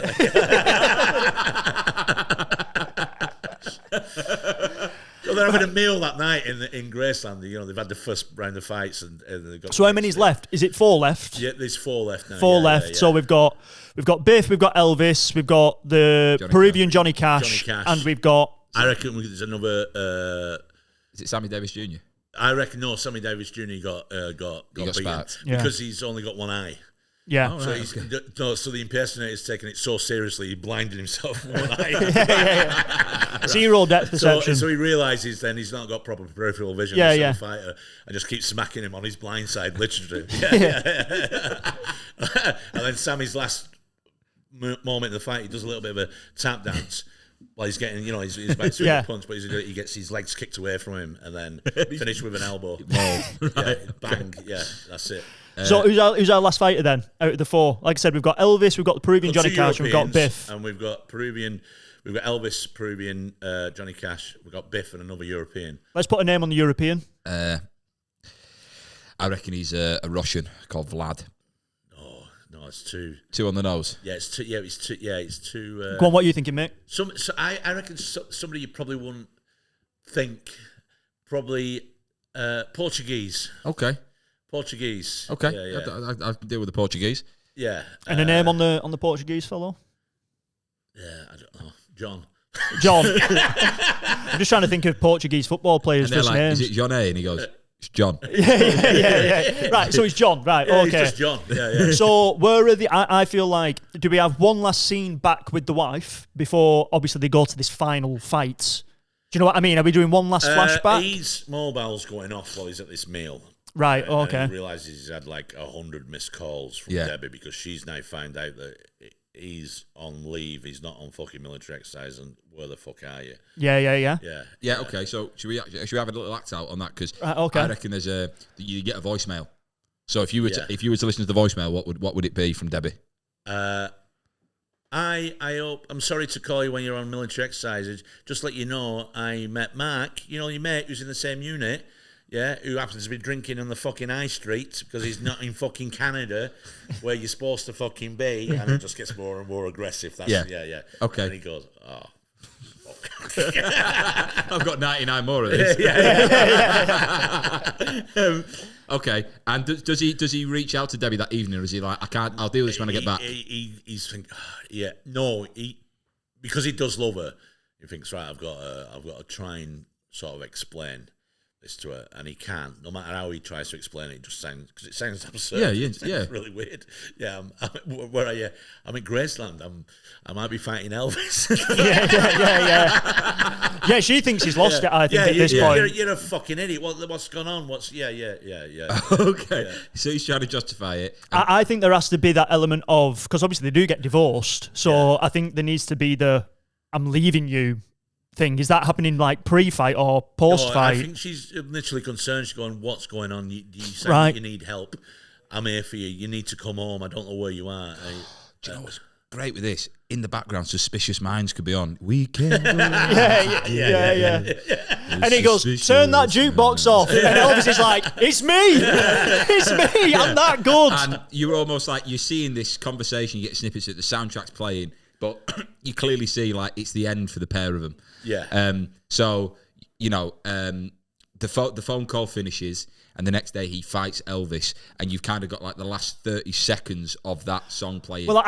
So they're having a meal that night in Graceland. You know, they've had the first round of fights, and they've got. So how many's left? Is it 4 left? Yeah, there's 4 left now. 4 left. Yeah. So we've got Biff, we've got Elvis, we've got the Peruvian Johnny Cash, and we've got. I reckon there's another. Is it Sammy Davis Jr.? I reckon no. Sammy Davis Jr. got beaten because he's only got one eye. Yeah. Oh, right, so the impersonator's taking it so seriously, he blinded himself with one eye. Zero depth perception. So he realises then he's not got proper peripheral vision. Yeah. Fighter, and just keeps smacking him on his blind side, literally. And then Sammy's last moment in the fight, he does a little bit of a tap dance. Well, he's getting, he's about to a punch, but he gets his legs kicked away from him, and then finish with an elbow. Bang, that's it. So who's our last fighter then out of the four? Like I said, we've got Elvis, we've got the Peruvian Johnny Cash, and we've got Biff. And we've got Peruvian, we've got Elvis, Peruvian, Johnny Cash, we've got Biff and another European. Let's put a name on the European. I reckon he's a Russian called Vlad. No, it's two. Two on the nose. Yeah, it's two. Yeah, it's two. Yeah, it's two. Go on, what are you thinking, Mick? I reckon somebody you probably wouldn't think. Probably Portuguese. Okay. Portuguese. Okay. Yeah. I can deal with the Portuguese. Yeah. And a name on the Portuguese fellow? Yeah, I don't know. John. John. I'm just trying to think of Portuguese football players' And they're first like, names. is it John A? And he goes, it's John. Yeah. Right, so it's John. Right, Yeah, okay. It's just John. Yeah. So where are the? I feel like, do we have one last scene back with the wife before obviously they go to this final fight? Do you know what I mean? Are we doing one last flashback? His mobile's going off while he's at this meal. Right. And Okay. he realises he's had like 100 missed calls from Debbie because she's now found out that he's on leave. He's not on fucking military exercise. And where the fuck are you? Yeah. Yeah, okay. So should we have a little act out on that? Because okay. I reckon you get a voicemail. So if you were to listen to the voicemail, what would it be from Debbie? I hope. I'm sorry to call you when you're on military exercises. Just let you know, I met Mark. You know your mate who's in the same unit. Yeah, who happens to be drinking on the fucking high street because he's not in fucking Canada, where you're supposed to fucking be, and it just gets more and more aggressive. That's, yeah. Okay. And he goes, oh, fuck. I've got 99 more of this. Okay. And does he reach out to Debbie that evening, or is he like, I'll deal with this when I get back? He's thinking, because he does love her. He thinks, right, I've got to try and sort of explain this to her, and he can't. No matter how he tries to explain it, because it sounds absurd. It's really weird. Yeah, where are you? I'm in Graceland. I might be fighting Elvis. Yeah, she thinks he's lost it. I think at this point. You're a fucking idiot. What's going on? Yeah. Okay. So he's trying to justify it. I think there has to be that element of, because obviously they do get divorced. So I think there needs to be the "I'm leaving you" thing. Is that happening like pre-fight or post-fight? I think she's literally concerned. She's going, what's going on? You sound like you need help. I'm here for you. You need to come home. I don't know where you are. Do you know what's great with this? In the background, Suspicious Minds could be on. We can do yeah. And he goes, turn that jukebox off. And Elvis is like, it's me. It's me. I'm that good. And you're almost like, you're seeing this conversation, you get snippets of the soundtrack's playing, but you clearly see like it's the end for the pair of them. Yeah. So, the phone call finishes, and the next day he fights Elvis, and you've kind of got like the last 30 seconds of that song playing. Well,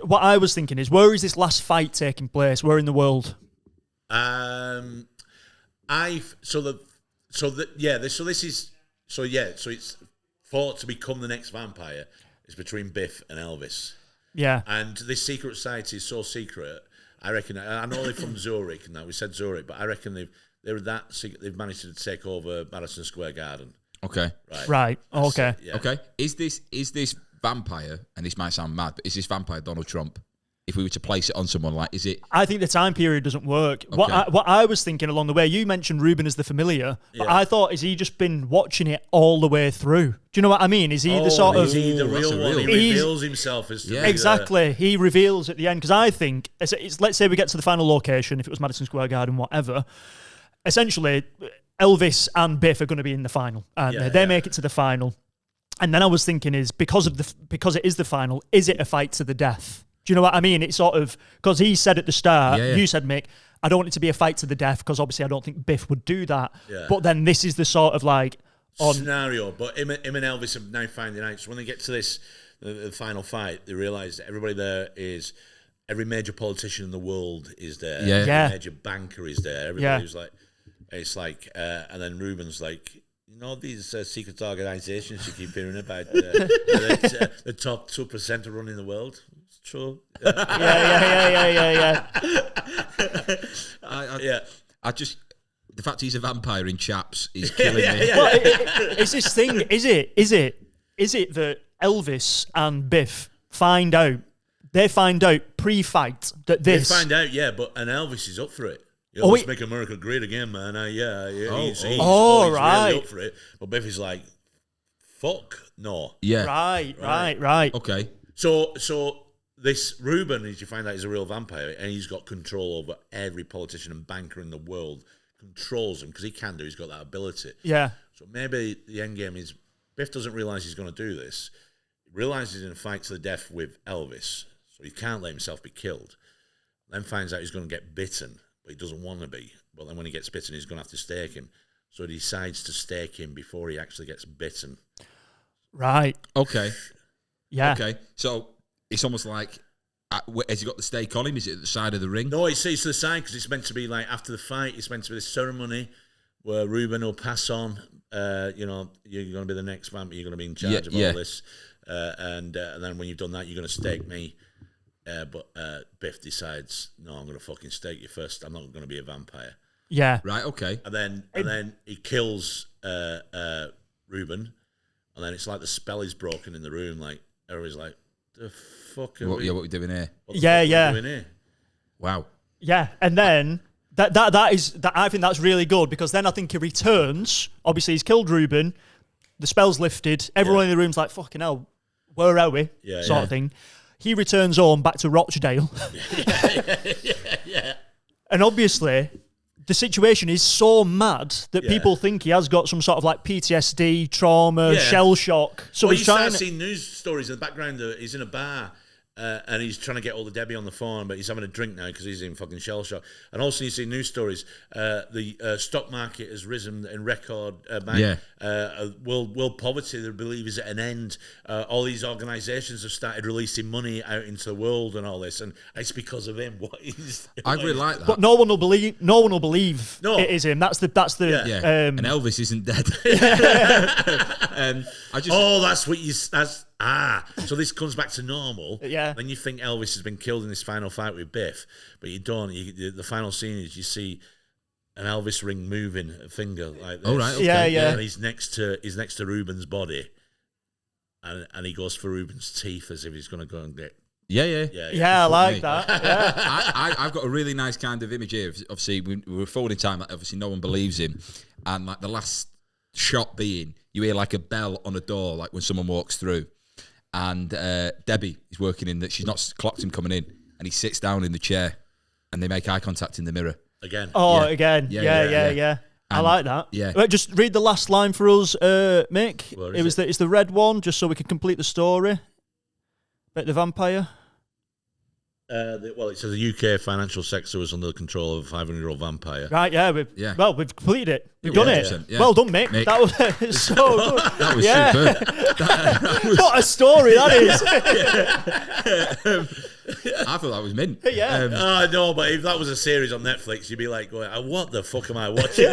what I was thinking is, where is this last fight taking place? Where in the world? So it's thought to become the next vampire. It's between Biff and Elvis. Yeah. And this secret society is so secret. I reckon. I know they're from Zurich. Now we said Zurich, but I reckon they've managed to take over Madison Square Garden. Okay. Right. Okay. Yeah. Okay. Is this vampire? And this might sound mad, but is this vampire Donald Trump? If we were to place it on someone, like, is it? I think the time period doesn't work. Okay. What I was thinking along the way, you mentioned Ruben as the familiar, but I thought, has he just been watching it all the way through? Do you know what I mean? Is he the sort of... Is he the real one? He reveals himself as... Exactly. He reveals at the end, because I think, let's say we get to the final location, if it was Madison Square Garden, whatever, essentially, Elvis and Biff are going to be in the final, and they make it to the final. And then I was thinking, because it is the final, is it a fight to the death? Do you know what I mean? It's sort of, because he said at the start, you said, Mick, I don't want it to be a fight to the death, because obviously I don't think Biff would do that. Yeah. But then this is the sort of like... scenario. But him and Elvis have now finding out. So when they get to this, the final fight, they realise that everybody there is... Every major politician in the world is there. Every major banker is there. Everybody who's like... It's like... and then Ruben's like... these secret organisations you keep hearing about, the top 2% are running the world. It's true. Yeah. I just, the fact he's a vampire in chaps is killing me. Well, it's this thing. Is it that Elvis and Biff find out? They find out pre-fight that this. They find out, and Elvis is up for it. Let's make America great again, man. He's right. really up for it. But Biff is like, fuck no. Yeah. Right. Okay. So this Ruben, as you find out, is a real vampire, and he's got control over every politician and banker in the world. Controls him because he can do. He's got that ability. Yeah. So maybe the end game is Biff doesn't realize he's going to do this. He realizes he's in a fight to the death with Elvis, so he can't let himself be killed. Then finds out he's going to get bitten, but he doesn't want to be. But then when he gets bitten, he's going to have to stake him. So he decides to stake him before he actually gets bitten. Right. Okay. Yeah. Okay. So it's almost like, has he got the stake on him? Is it at the side of the ring? No, it's to the side because it's meant to be like after the fight. It's meant to be this ceremony where Ruben will pass on. You're going to be the next vampire. You're going to be in charge of all this. And then when you've done that, you're going to stake me. But Biff decides, no, I'm going to fucking stake you first. I'm not going to be a vampire. Yeah. Right. Okay. And then he kills Ruben, and then it's like the spell is broken in the room. Like everybody's like, the fuck are What are we doing here? What the fuck are we doing here? Wow. Yeah. And then that I think that's really good because then I think he returns. Obviously, he's killed Ruben. The spell's lifted. Everyone in the room's like, fucking hell, where are we? Sort of thing. He returns home back to Rochdale. Yeah. And obviously, the situation is so mad that people think he has got some sort of like PTSD, trauma, shell shock. So well, he's you trying start seeing news stories in the background. He's in a bar and he's trying to get all the Debbie on the phone, but he's having a drink now because he's in fucking shell shock. And also you see news stories. The stock market has risen in record amount. World poverty, they believe, is at an end. All these organisations have started releasing money out into the world and all this, and it's because of him. I really like that. But no one will believe No. it is him. That's the and Elvis isn't dead. That's what you. So this comes back to normal. Yeah. Then you think Elvis has been killed in this final fight with Biff, but you don't. The final scene is you see an Elvis ring moving a finger like this. Oh right. Okay. Yeah. And he's next to Ruben's body, and he goes for Ruben's teeth as if he's going to go and get. Yeah, I like that. Yeah. I've got a really nice kind of image here. Obviously, we were forward in time. Obviously, no one believes him, and like the last shot being, you hear like a bell on a door, like when someone walks through, and Debbie is working in that. She's not clocked him coming in, and he sits down in the chair, and they make eye contact in the mirror Again. Again. Yeah. I like that. Yeah. Right, just read the last line for us, Mick. Where is It's the red one, just so we can complete the story. About the vampire. It says the UK financial sector was under the control of a 500-year-old vampire. Right, Well, we've completed it. We've done it. 100%, yeah. Well done, Mick. That was so good. That was superb. What a story that is. I thought that was mint. Yeah. No, but if that was a series on Netflix, you'd be like, going, what the fuck am I watching?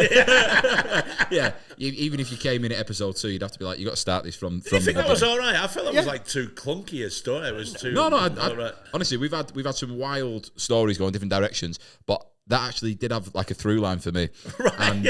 Yeah. Even if you came in at episode 2, you'd have to be like, you got to start this from. I think that was all right. I felt that was like too clunky a story. It was too. No. Honestly, we've had some wild stories going different directions, but that actually did have like a through line for me. Right. And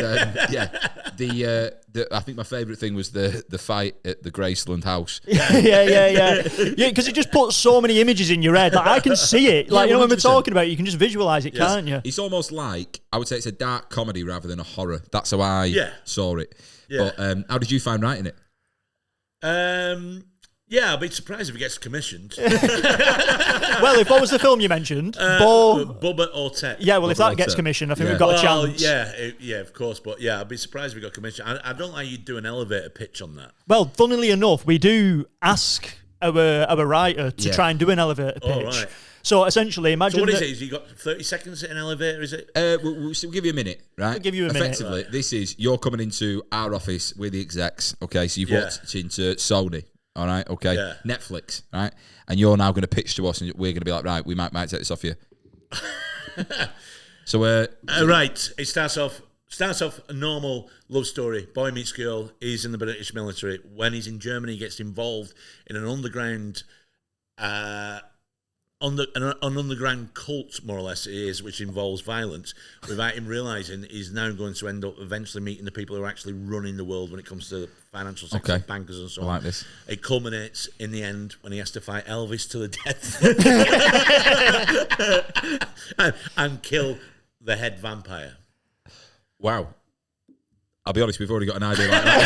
I think my favourite thing was the fight at the Graceland house. Yeah, because it just puts so many images in your head. Like, I can see it. Like, when we're 100%. talking about it, you can just visualise it, can't you? It's almost like, I would say it's a dark comedy rather than a horror. That's how I saw it. Yeah. But how did you find writing it? I'd be surprised if it gets commissioned. Well, if what was the film you mentioned? Bubba or Tech. Yeah, well, if that Bubba gets Tech. commissioned, I think Yeah. we've got a chance. Yeah, of course. But yeah, I'd be surprised if we got commissioned. I don't like you do an elevator pitch on that. Well, funnily enough, we do ask our writer to try and do an elevator pitch. Oh, right. So essentially, imagine. So what is it? Is you got 30 seconds in an elevator? Is it? We'll give you a minute, right? We'll give you a minute. Effectively, this is, you're coming into our office with the execs, okay? So you've walked into Sony, all right? Okay. Yeah. Netflix, right? And you're now going to pitch to us, and we're going to be like, right, we might take this off you. So, right. It starts off a normal love story. Boy meets girl. He's in the British military. When he's in Germany, he gets involved in an underground, an underground cult, more or less, it is, which involves violence. Without him realising, he's now going to end up eventually meeting the people who are actually running the world when it comes to the financial sector, bankers and so on. I like this. It culminates in the end when he has to fight Elvis to the death and kill the head vampire. wow. I'll be honest, we've already got an idea like that.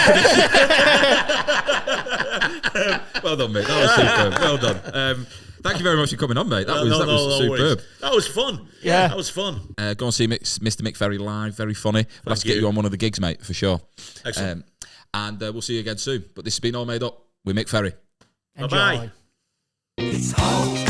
Well done, mate. That was superb. Well done. Thank you very much for coming on, mate. That was superb. That was fun. Yeah. That was fun. Go and see Mr. Mick Ferry live. Very funny. We'll have to get you on one of the gigs, mate, for sure. Excellent. And we'll see you again soon. But this has been All Made Up with Mick Ferry. Enjoy. Bye-bye. It's all